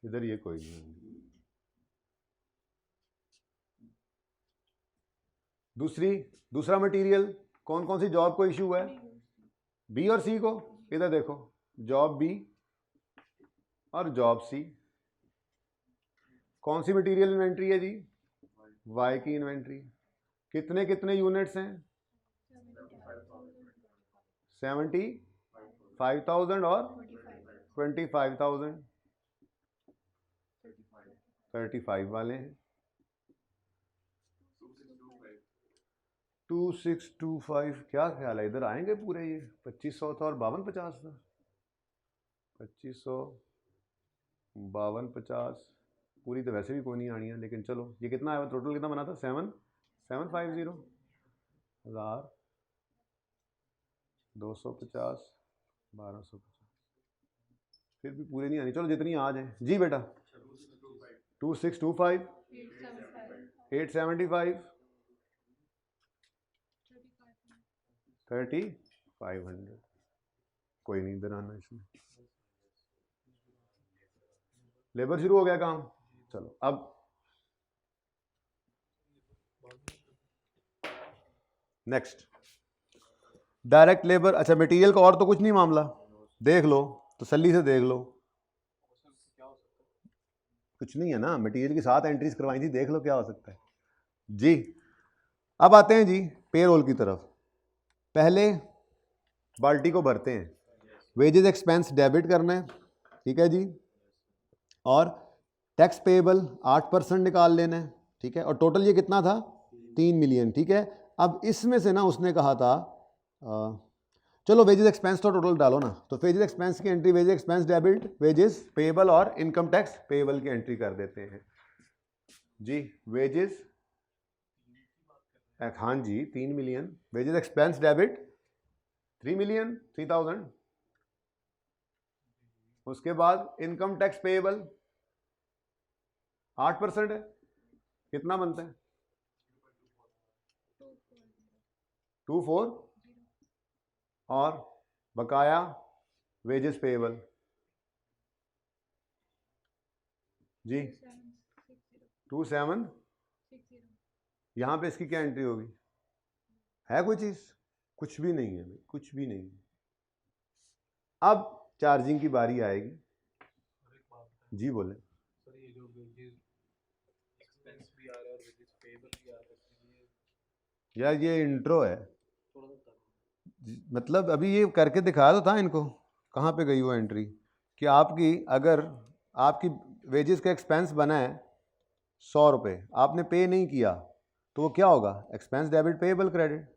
इधर ये कोई नहीं। दूसरा मटेरियल कौन कौन सी जॉब को इशू है, बी और सी को। इधर देखो, जॉब बी और जॉब सी। कौन सी मटेरियल इन्वेंट्री है जी, वाई की इन्वेंट्री। कितने कितने यूनिट्स हैं, 75 5,000 और 25,000, 35 वाले हैं। 2625 क्या ख्याल है, इधर आएंगे पूरे ये? 2500 था और 5250 था। 2500 5250 पूरी तो वैसे भी कोई नहीं आनी है, लेकिन चलो ये कितना आया, टोटल कितना बना था? 7,750 1000 250 1250, फिर भी पूरे नहीं आनी, चलो जितनी आ जाए जी बेटा। 2625 875 3500, कोई नहीं इधर आना इसमें। लेबर शुरू हो गया काम। चलो अब नेक्स्ट डायरेक्ट लेबर। अच्छा मटेरियल का और तो कुछ नहीं मामला, देख लो तसल्ली से देख लो, कुछ नहीं है ना, मटेरियल की 7 एंट्रीज करवाई थी, देख लो क्या हो सकता है जी। अब आते हैं जी पेरोल की तरफ। पहले बाल्टी को भरते हैं, वेजेस एक्सपेंस डेबिट करना है, ठीक है जी, और टैक्स पेएबल 8% निकाल लेना है, ठीक है, और टोटल ये कितना था? 3 मिलियन, ठीक है। अब इसमें से ना उसने कहा था चलो वेजेस एक्सपेंस तो टोटल डालो ना, तो वेजेस एक्सपेंस की entry wages expense debit wages payable और इनकम टैक्स पेएबल की एंट्री कर देते हैं जी। वेजेस, हाँ जी 3 million, wages expense debit 3 million 3000, उसके बाद इनकम टैक्स पेएबल 8% है, कितना बनता है? 24, और बकाया वेजेस पेएबल जी 2760। यहाँ पे इसकी क्या एंट्री होगी? है कोई चीज़? कुछ भी नहीं है, कुछ भी नहीं है। अब चार्जिंग की बारी आएगी जी, बोले सर। ये जो एक्सपेंस भी आ रहा है और पेएबल भी आ रहा है यार, ये इंट्रो है, मतलब अभी ये करके दिखाया तो था इनको, कहाँ पे गई वो एंट्री कि आपकी अगर आपकी वेजेस का एक्सपेंस बना है 100 रुपये, आपने पे नहीं किया तो वो क्या होगा? एक्सपेंस डेबिट पेएबल क्रेडिट,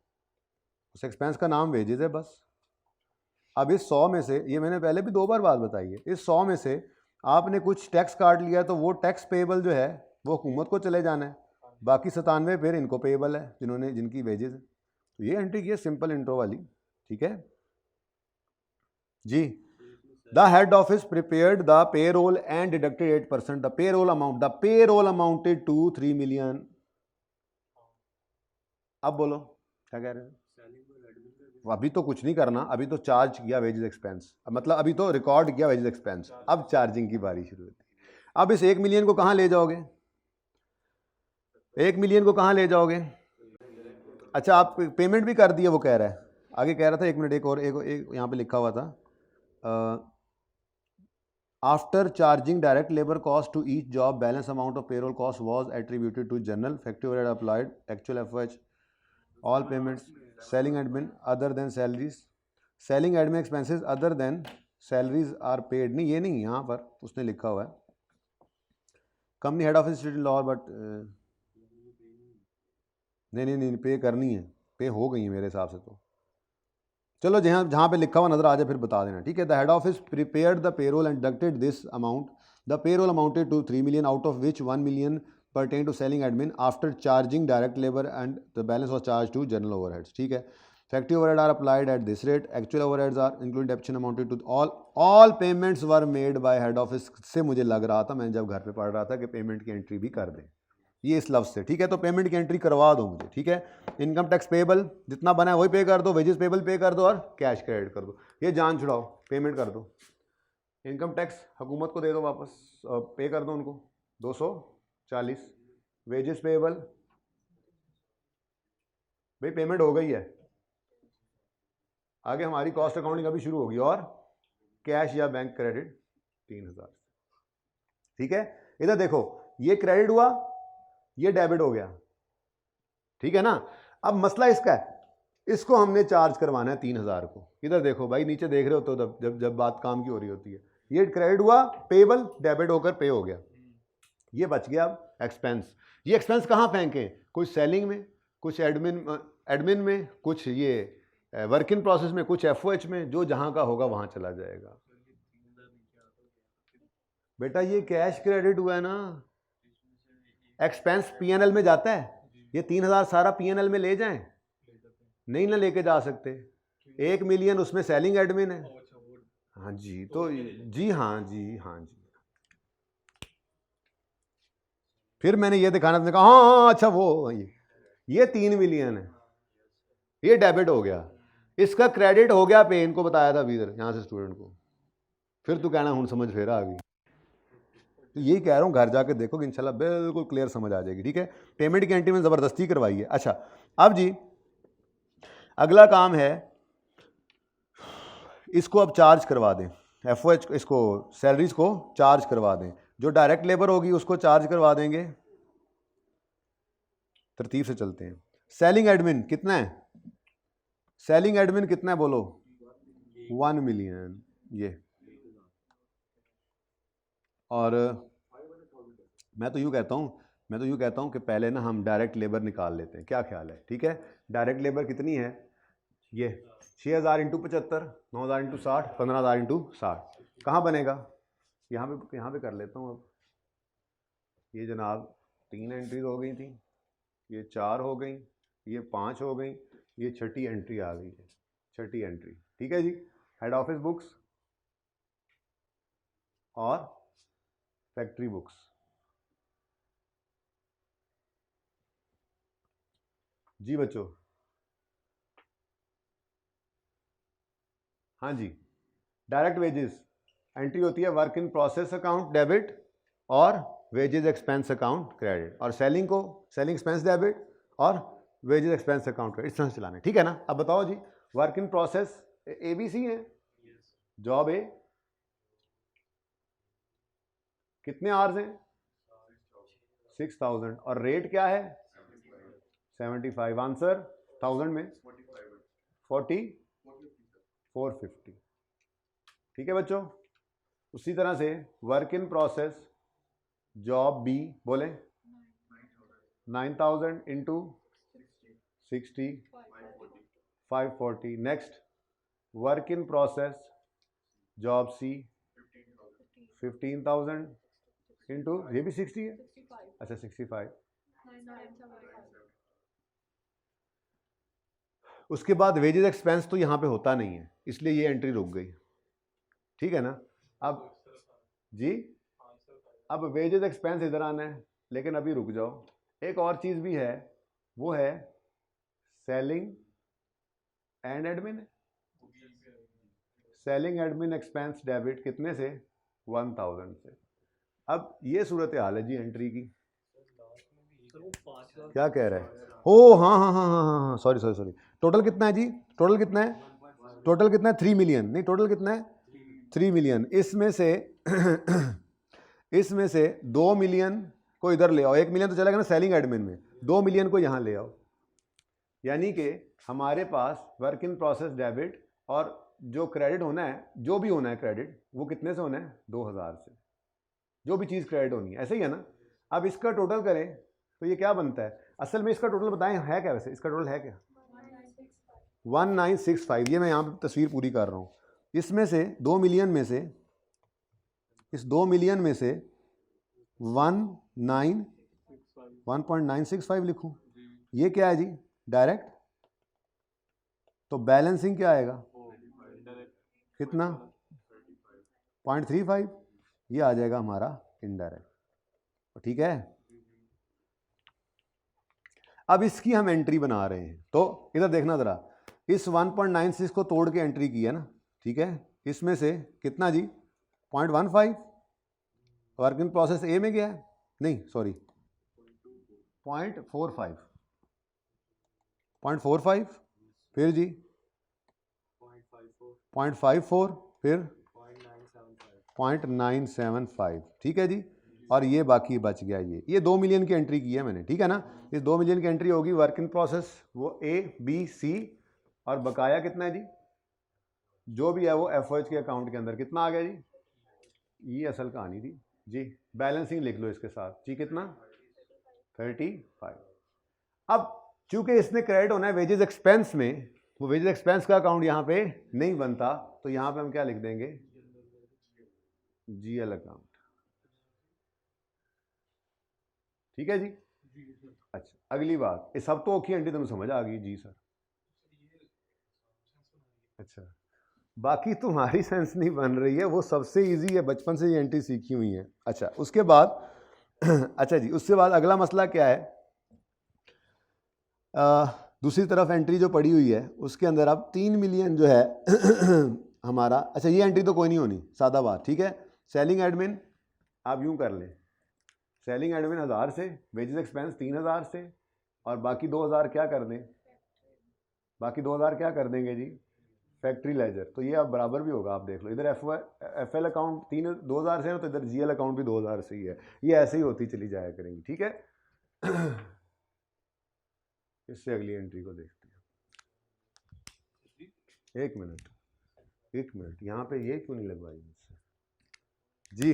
उस एक्सपेंस का नाम वेजेस है बस। अब इस 100 में से, ये मैंने पहले भी 2 बार बात बताई है, इस 100 में से आपने कुछ टैक्स काट लिया तो वो टैक्स पेएबल जो है वो हुकूमत को चले जाना है, बाकी 97 फिर इनको पेएबल है जिन्होंने जिनकी वेजेस है। तो ये एंट्री की है सिंपल इंट्रो वाली, ठीक है जी। The head office prepared the payroll and deducted 8%, the payroll amounted to 3 million. अब बोलो क्या कह रहे हैं? अभी तो कुछ नहीं करना, अभी तो चार्ज किया वेजेस एक्सपेंस, मतलब अभी तो रिकॉर्ड किया वेजेस एक्सपेंस, अब चार्जिंग की बारी शुरू होती है। अब इस 1 मिलियन को कहाँ ले जाओगे? 1 मिलियन को कहाँ ले जाओगे? अच्छा आप पेमेंट भी कर दिए, वो कह रहा है, आगे कह रहा था, 1 मिनट, एक और एक यहाँ पे लिखा हुआ था, after charging direct labour cost to each job balance amount of payroll cost was attributed to general factory overhead applied actual FH all payments selling admin other than salaries, selling admin expenses other than salaries are paid. नहीं ये नहीं, यहाँ पर उसने लिखा हुआ है company head office state law, but नहीं पे करनी है, पे हो गई है मेरे हिसाब से। तो चलो जहाँ जहाँ पे लिखा हुआ नजर आ जाए फिर बता देना, ठीक है। The head office prepared the payroll and deducted this amount, the payroll amounted to 3 million out of which 1 million pertain to selling admin after charging direct labor and the balance was charged to general overheads, ठीक है। factory overhead are applied at this rate, actual overheads are including depreciation amounted to all payments were made by head office। से मुझे लग रहा था, मैं जब घर पे पढ़ रहा था, कि पेमेंट की एंट्री भी कर दें ये इस लफ्ज़ से, ठीक है। तो पेमेंट की एंट्री करवा दो मुझे, ठीक है। इनकम टैक्स पेएबल जितना बना है वही पे कर दो, वेजेस पेएबल पे कर दो और कैश क्रेडिट कर दो, ये जान छुड़ाओ, पेमेंट कर दो। इनकम टैक्स हुकूमत को दे दो वापस, पे कर दो उनको 240। वेजेस पेएबल भाई पेमेंट हो गई है, आगे हमारी कॉस्ट अकाउंटिंग अभी शुरू होगी, और कैश या बैंक क्रेडिट 3000, ठीक है। इधर देखो ये क्रेडिट हुआ, ये डेबिट हो गया, ठीक है ना। अब मसला इसका है, इसको हमने चार्ज करवाना है 3000 को। इधर देखो भाई, नीचे देख रहे हो तो जब बात काम की हो रही होती है। ये क्रेडिट हुआ, पेबल डेबिट होकर पे हो गया, ये बच गया अब एक्सपेंस। ये एक्सपेंस कहाँ फेंके? कुछ सेलिंग में, कुछ एडमिन में, कुछ ये वर्क इन प्रोसेस में, कुछ एफओएच में, जो जहाँ का होगा वहाँ चला जाएगा। बेटा ये कैश क्रेडिट हुआ है ना, एक्सपेंस पीएनएल में जाता है। ये 3000 सारा पीएनएल में ले जाएं? नहीं ना लेके जा सकते। 1 मिलियन उसमें सेलिंग एडमिन है। हाँ जी, तो जी हाँ जी, हाँ जी। फिर मैंने ये दिखाना था, हाँ अच्छा वो ये 3 मिलियन है, ये डेबिट हो गया, इसका क्रेडिट हो गया पे। इनको बताया था अभी इधर यहाँ से स्टूडेंट को। फिर तू कहना हूँ समझ फेरा आ गई। तो यही कह रहा हूँ, घर जाके देखो कि इंशाल्लाह बिल्कुल क्लियर समझ आ जाएगी। ठीक है, पेमेंट की एंट्री में ज़बरदस्ती करवाई है। अच्छा अब जी अगला काम है, इसको अब चार्ज करवा दें, एफओएच इसको सैलरीज को चार्ज करवा दें। जो डायरेक्ट लेबर होगी उसको चार्ज करवा देंगे। तरतीब से चलते हैं। सेलिंग एडमिन कितना है? सेलिंग एडमिन कितना है बोलो? 1 मिलियन ये। और मैं तो यूँ कहता हूँ कि पहले ना हम डायरेक्ट लेबर निकाल लेते हैं, क्या ख्याल है? ठीक है, डायरेक्ट लेबर कितनी है? ये 6000 इंटू 75, 9000 इंटू 60, 15000 इंटू 60। कहाँ बनेगा? यहाँ पे कर लेता हूँ। अब ये जनाब 3 एंट्रीज हो गई थी, ये 4 हो गई, ये 5 हो गई, ये छठी एंट्री आ गई है, छठी एंट्री। ठीक है जी, हेड ऑफिस बुक्स और फैक्ट्री बुक्स। जी बच्चों, हाँ जी, डायरेक्ट वेजेस एंट्री होती है work in process account debit और वेजेस एक्सपेंस अकाउंट क्रेडिट, और सेलिंग को सेलिंग एक्सपेंस डेबिट और वेजेस एक्सपेंस अकाउंट क्रेडिट, इस तरह से चलाना है। ठीक है ना? अब बताओ जी, वर्क इन प्रोसेस ABC है, जॉब ए कितने आवर्स हैं? 6000, और रेट क्या है? 75। आंसर 1000 में 450। ठीक है बच्चों, उसी तरह से work in process job B बोले 9000 into 60 540। Next work in process job C 15000 into, ये भी 60 है, अच्छा 65। उसके बाद वेजेस एक्सपेंस तो यहाँ पे होता नहीं है, इसलिए ये एंट्री रुक गई। ठीक है ना? अब जी, अब वेजेस एक्सपेंस इधर आना है, लेकिन अभी रुक जाओ, एक और चीज़ भी है, वो है selling and admin. Selling admin expense debit कितने से? 1000 से। अब ये सूरत हाल है जी एंट्री की। क्या कह रहा है? ओ हाँ हाँ हाँ हाँ हाँ हाँ, सॉरी। टोटल कितना है जी? टोटल कितना है? 3 मिलियन। नहीं, टोटल कितना है? 3 मिलियन। इसमें से 2 मिलियन को इधर ले आओ। 1 मिलियन तो चलेगा ना सेलिंग एडमिन में, 2 मिलियन को यहाँ ले आओ। यानी कि हमारे पास वर्क इन प्रोसेस डेबिट और जो क्रेडिट होना है, जो भी होना है क्रेडिट, वो कितने से होना है? 2000 से। जो भी चीज़ क्रेडिट होनी है, ऐसे ही है ना? अब इसका टोटल करें तो ये क्या बनता है? असल में इसका टोटल बताएं है क्या? वैसे इसका टोटल है क्या? 1965। ये मैं यहाँ पे तस्वीर पूरी कर रहा हूँ। इसमें से 2 मिलियन में से, इस 2 मिलियन में से 1.965 लिखूँ, ये क्या है जी? डायरेक्ट। तो बैलेंसिंग क्या आएगा? कितना? 0.35। ये आ जाएगा हमारा इनडायरेक्ट। ठीक है, अब इसकी हम एंट्री बना रहे हैं, तो इधर देखना ज़रा, इस 1.96 को तोड़ के एंट्री की है ना? ठीक है, इसमें से कितना जी? 0.15 वर्क इन प्रोसेस ए में गया है, नहीं सॉरी 0.45, फिर जी 0.54, फिर 0.975। ठीक है जी, और ये बाकी बच गया। ये 2 मिलियन की एंट्री की है मैंने। ठीक है ना? इस 2 मिलियन की एंट्री होगी वर्क इन प्रोसेस, वो A B C और बकाया कितना है जी, जो भी है वो एफओएच के अकाउंट के अंदर कितना आ गया जी, ये असल कहानी थी जी। बैलेंसिंग लिख लो इसके साथ जी, कितना 35। अब चूंकि इसने क्रेडिट होना है वेजेस एक्सपेंस में, वो वेजेस एक्सपेंस का अकाउंट यहां पे नहीं बनता, तो यहां पे हम क्या लिख देंगे, जीएल अकाउंट। ठीक है जी। अच्छा अगली बात, ये सब तो ओके आंटी तुम समझ आ गई जी सर। अच्छा बाकी तुम्हारी सेंस नहीं बन रही है, वो सबसे इजी है, बचपन से ये एंट्री सीखी हुई है। अच्छा उसके बाद अच्छा जी, उसके बाद अगला मसला क्या है, दूसरी तरफ एंट्री जो पड़ी हुई है उसके अंदर अब 3 मिलियन जो है हमारा, अच्छा ये एंट्री तो कोई नहीं होनी, सादा बात, ठीक है। सेलिंग एडमिन आप यूं कर लें, सेलिंग एडमिन 1000 से, वेजेस एक्सपेंस 3000 से, और बाकी 2000 क्या कर दें, बाकी 2000 क्या कर देंगे जी, फैक्ट्री लेजर। तो ये अब बराबर भी होगा, आप देख लो, इधर एफ एल अकाउंट 2000 से है, तो इधर जीएल अकाउंट भी 2000 से ही है, ये ऐसे ही होती चली जाया करेंगी, ठीक है। इससे अगली एंट्री को देखते हैं। एक मिनट यहाँ पे ये क्यों नहीं लगवाई मुझसे जी।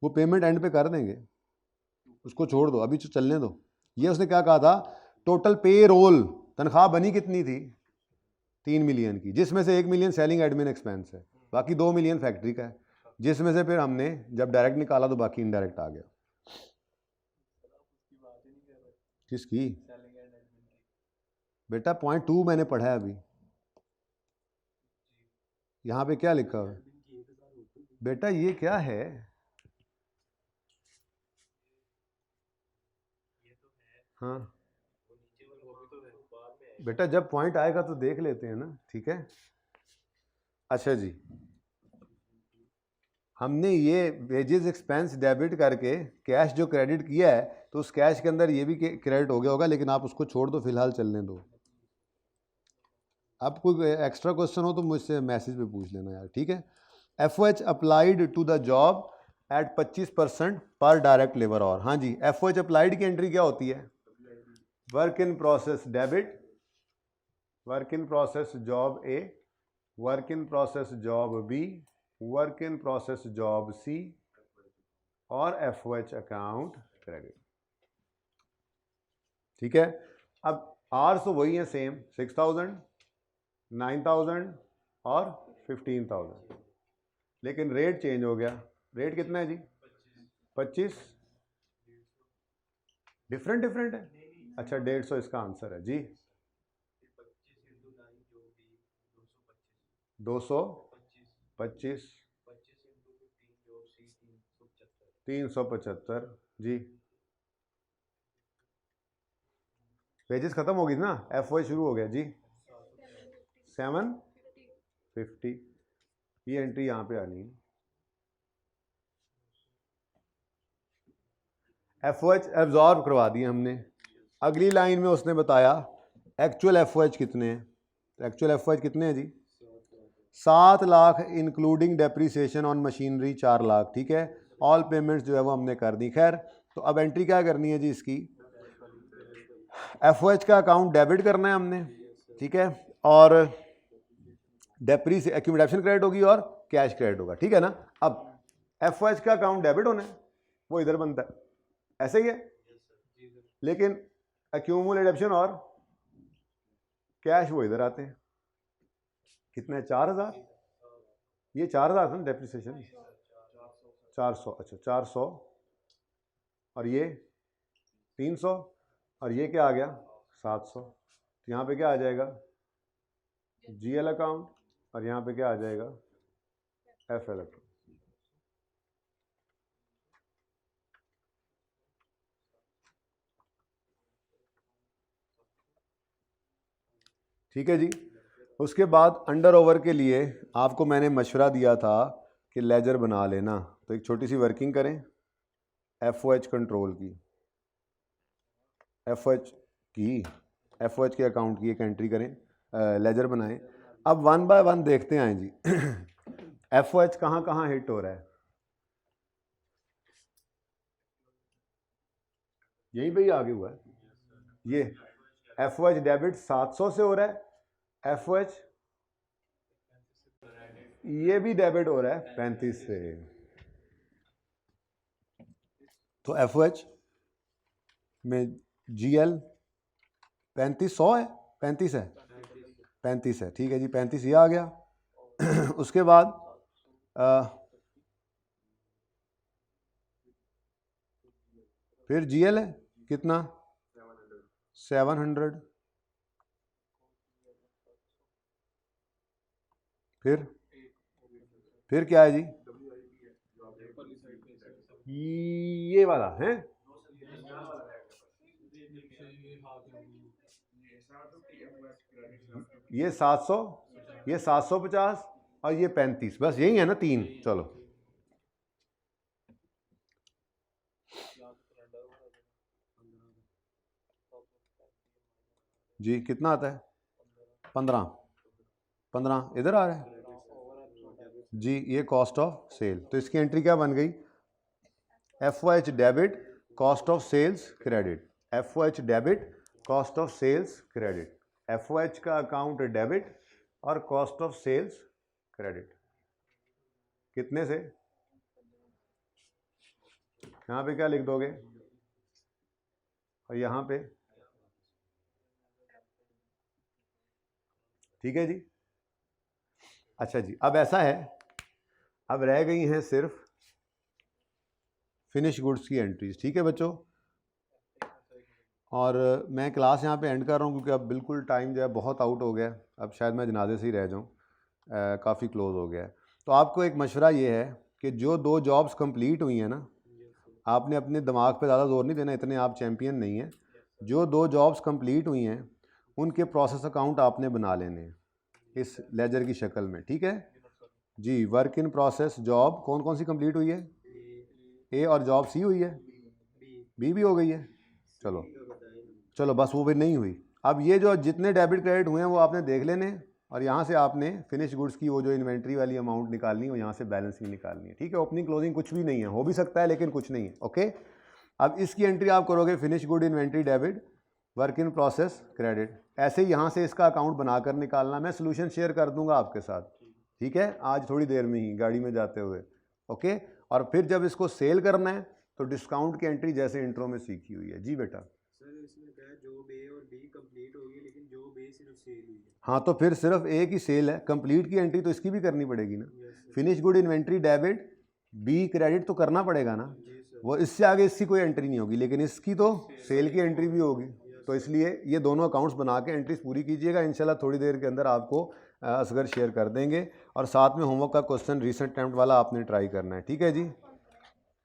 वो पेमेंट एंड पे कर देंगे, उसको छोड़ दो, अभी चलने दो। ये उसने क्या कहा था, टोटल पे रोल तनख्वाह बनी कितनी थी, 3 मिलियन की, जिसमें से 1 मिलियन सेलिंग एडमिन एक्सपेंस है, बाकी 2 मिलियन फैक्ट्री का है, जिसमें से फिर हमने जब डायरेक्ट निकाला तो बाकी इनडायरेक्ट आ गया। किसकी बेटा, पॉइंट 2 मैंने पढ़ा है अभी, यहाँ पे क्या लिखा हुआ है बेटा, ये क्या है, हाँ बेटा जब पॉइंट आएगा तो देख लेते हैं ना, ठीक है। अच्छा जी, हमने ये वेजेस एक्सपेंस डेबिट करके कैश जो क्रेडिट किया है, तो उस कैश के अंदर ये भी क्रेडिट हो गया होगा, लेकिन आप उसको छोड़ दो, फिलहाल चलने दो। अब कोई एक्स्ट्रा क्वेश्चन हो तो मुझसे मैसेज पे पूछ लेना यार, ठीक है। FOH applied to the job at 25% पर डायरेक्ट लेबर और, हाँ जी, एफओएच अप्लाइड की एंट्री क्या होती है, work in process debit, work in process job A, work in process job B, work in process job C, और एफओएच अकाउंट क्रेडिट, ठीक है। अब आर्स तो वही है सेम, 6000, 9000 और 15000, लेकिन रेट चेंज हो गया। रेट कितना है जी, 25, डिफरेंट है। अच्छा 150 इसका आंसर है जी, 225, 375 जी। पेजेस खत्म हो गई ना, एफ वाई शुरू हो गया जी, 750, ये एंट्री यहाँ पे आनी है। एफ ओ एच एब्जॉर्व करवा दिए हमने। अगली लाइन में उसने बताया एक्चुअल एफ ओ एच कितने हैं, तो एक्चुअल एफ ओ एच कितने हैं जी, 7 lakh including depreciation on machinery 4 lakh, ठीक है। ऑल पेमेंट्स जो है वो हमने कर दी। खैर तो अब एंट्री क्या करनी है जी इसकी, एफ ओ एच का अकाउंट डेबिट करना है हमने, ठीक है, और एक्यूमुलेशन क्रेडिट होगी और कैश क्रेडिट होगा, ठीक है ना। अब एफ ओ एच का अकाउंट डेबिट होना है, वो इधर बनता है, ऐसे ही है, लेकिन एक्यूमुलेशन और कैश वो इधर आते हैं। कितने, 4000, ये 4000 था ना डेप्रिसिएशन, 400, अच्छा 400, और ये 300, और ये क्या आ गया 700, तो यहाँ पे क्या आ जाएगा, जीएल अकाउंट, और यहाँ पे क्या आ जाएगा, एफएल अकाउंट। ठीक है जी। उसके बाद अंडर ओवर के लिए आपको मैंने मशवरा दिया था कि लेजर बना लेना, तो एक छोटी सी वर्किंग करें, एफ ओ एच कंट्रोल की, एफ ओ एच के अकाउंट की एक एंट्री करें, लेजर बनाएं। अब 1 बाय 1 देखते हैं जी। FOH कहाँ कहाँ हिट हो रहा है? यहीं पे ही आगे हुआ है ये। FOH डेबिट 700 से हो रहा है, FOH ये भी डेबिट हो रहा है 35 से। तो FOH में GL 3500 है, 35 है, 35 है, ठीक है जी, 35 ये आ गया। उसके बाद फिर GL है कितना, 700, फिर क्या है जी, ये वाला है, ये 700, ये 750 और ये 35, बस यही है ना तीन। चलो जी, कितना आता है, 15 इधर आ रहा है जी। ये कॉस्ट ऑफ सेल, तो इसकी एंट्री क्या बन गई, FOH debit cost of sales credit, FOH debit cost of sales credit. FOH का अकाउंट डेबिट और कॉस्ट ऑफ सेल्स क्रेडिट कितने से, यहाँ पे क्या लिख दोगे और यहाँ पे, ठीक है जी। अच्छा जी, अब ऐसा है, अब रह गई हैं सिर्फ फिनिश गुड्स की एंट्रीज, ठीक है बच्चों। और मैं क्लास यहाँ पे एंड कर रहा हूँ क्योंकि अब बिल्कुल टाइम जो है बहुत आउट हो गया, अब शायद मैं जनाजे से ही रह जाऊँ, काफ़ी क्लोज हो गया है। तो आपको एक मशवरा ये है कि जो 2 जॉब्स कंप्लीट हुई हैं ना, आपने अपने दिमाग पे ज़्यादा जोर नहीं देना, इतने आप चैम्पियन नहीं हैं। जो 2 जॉब्स कंप्लीट हुई हैं उनके प्रोसेस अकाउंट आपने बना लेने हैं इस लेजर की शक्ल में, ठीक है जी। वर्क इन प्रोसेस जॉब कौन कौन सी कंप्लीट हुई है, A और जॉब C हुई है, B भी हो गई है, चलो चलो बस वो भी नहीं हुई। अब ये जो जितने डेबिट क्रेडिट हुए हैं वो आपने देख लेने, और यहाँ से आपने फिनिश गुड्स की वो जो इन्वेंट्री वाली अमाउंट निकालनी है वो यहाँ से बैलेंस ही निकालनी है, ठीक है। ओपनिंग क्लोजिंग कुछ भी नहीं है, हो भी सकता है लेकिन कुछ नहीं है, ओके। अब इसकी एंट्री आप करोगे finish good inventory debit work in process credit, ऐसे ही यहाँ से इसका अकाउंट बनाकर निकालना। मैं सोल्यूशन शेयर कर दूंगा आपके साथ, ठीक है, आज थोड़ी देर में ही गाड़ी में जाते हुए, ओके। और फिर जब इसको सेल करना है तो डिस्काउंट की एंट्री जैसे इंट्रो में सीखी हुई है जी बेटा। सर इसमें क्या है, जॉब A और B कंप्लीट होगी लेकिन जॉब A सिर्फ सेल हुई है। हाँ तो फिर सिर्फ A की सेल है, कंप्लीट की एंट्री तो इसकी भी करनी पड़ेगी ना। Finish good inventory debit B credit तो करना पड़ेगा ना, वो इससे आगे इसकी कोई एंट्री नहीं होगी, लेकिन इसकी तो सेल की एंट्री भी होगी। तो इसलिए ये दोनों अकाउंट्स बना के एंट्रीज पूरी कीजिएगा, इंशाल्लाह थोड़ी देर के अंदर आपको असगर शेयर कर देंगे। और साथ में होमवर्क का क्वेश्चन रीसेंट अटेम्प्ट वाला आपने ट्राई करना है, ठीक है जी।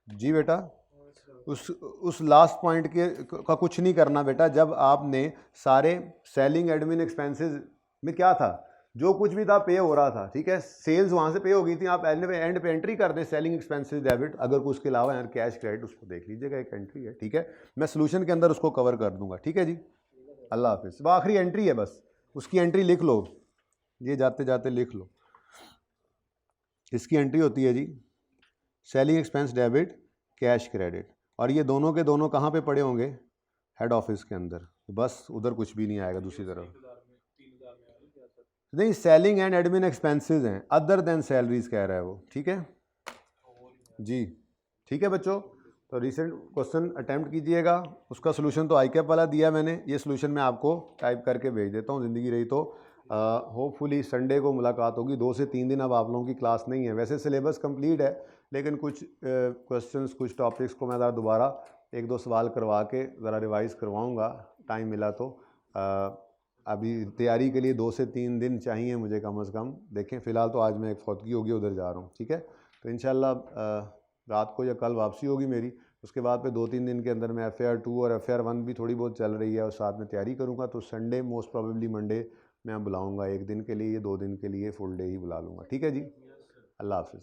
जी बेटा, उस लास्ट पॉइंट के का कुछ नहीं करना बेटा। जब आपने सारे सेलिंग एडमिन एक्सपेंसेस में क्या था, जो कुछ भी था पे हो रहा था, ठीक है, सेल्स वहाँ से पे हो गई थी, आप एंड पे एंट्री कर दें सेलिंग एक्सपेंसेस डेबिट, अगर कुछ उसके अलावा कैश क्रेडिट उसको देख लीजिएगा, एक एंट्री है, ठीक है। मैं सोल्यूशन के अंदर उसको कवर कर दूंगा, ठीक है जी। अल्लाह हाफिज़। वो आखिरी एंट्री है, बस उसकी एंट्री लिख लो, ये जाते जाते लिख लो। इसकी एंट्री होती है जी selling expense debit cash credit, और ये दोनों के दोनों कहाँ पे पड़े होंगे, हेड ऑफिस के अंदर, बस उधर कुछ भी नहीं आएगा दूसरी तरफ। नहीं, सेलिंग एंड एडमिन एक्सपेंसेस हैं, अदर देन सैलरीज कह रहा है वो, ठीक है जी। ठीक है बच्चों, तो रिसेंट क्वेश्चन अटैम्प्ट कीजिएगा, उसका सोल्यूशन तो ICAP वाला दिया मैंने, ये सोल्यूशन मैं आपको टाइप करके भेज देता हूँ, ज़िंदगी रही तो होपफुली संडे को मुलाकात होगी। 2 से 3 दिन अब आप लोगों की क्लास नहीं है, वैसे सिलेबस कंप्लीट है, लेकिन कुछ क्वेश्चंस कुछ टॉपिक्स को मैं ज़रा दोबारा 1-2 सवाल करवा के ज़रा रिवाइज़ करवाऊँगा, टाइम मिला तो। अभी तैयारी के लिए 2 से 3 दिन चाहिए मुझे कम से कम। देखें फ़िलहाल तो आज मैं एक फौतगी होगी, उधर जा रहा हूँ, ठीक है। तो इंशाल्लाह रात को या कल वापसी होगी मेरी, उसके बाद पे 2-3 दिन के अंदर मैं FAR 2 और FAR 1 भी थोड़ी बहुत चल रही है और साथ में तैयारी करूँगा। तो संडे मोस्ट प्रोबेबली मंडे मैं बुलाऊँगा 1 दिन के लिए, 2 दिन के लिए फुल डे ही बुला लूँगा, ठीक है जी। अल्लाह हाफिज़।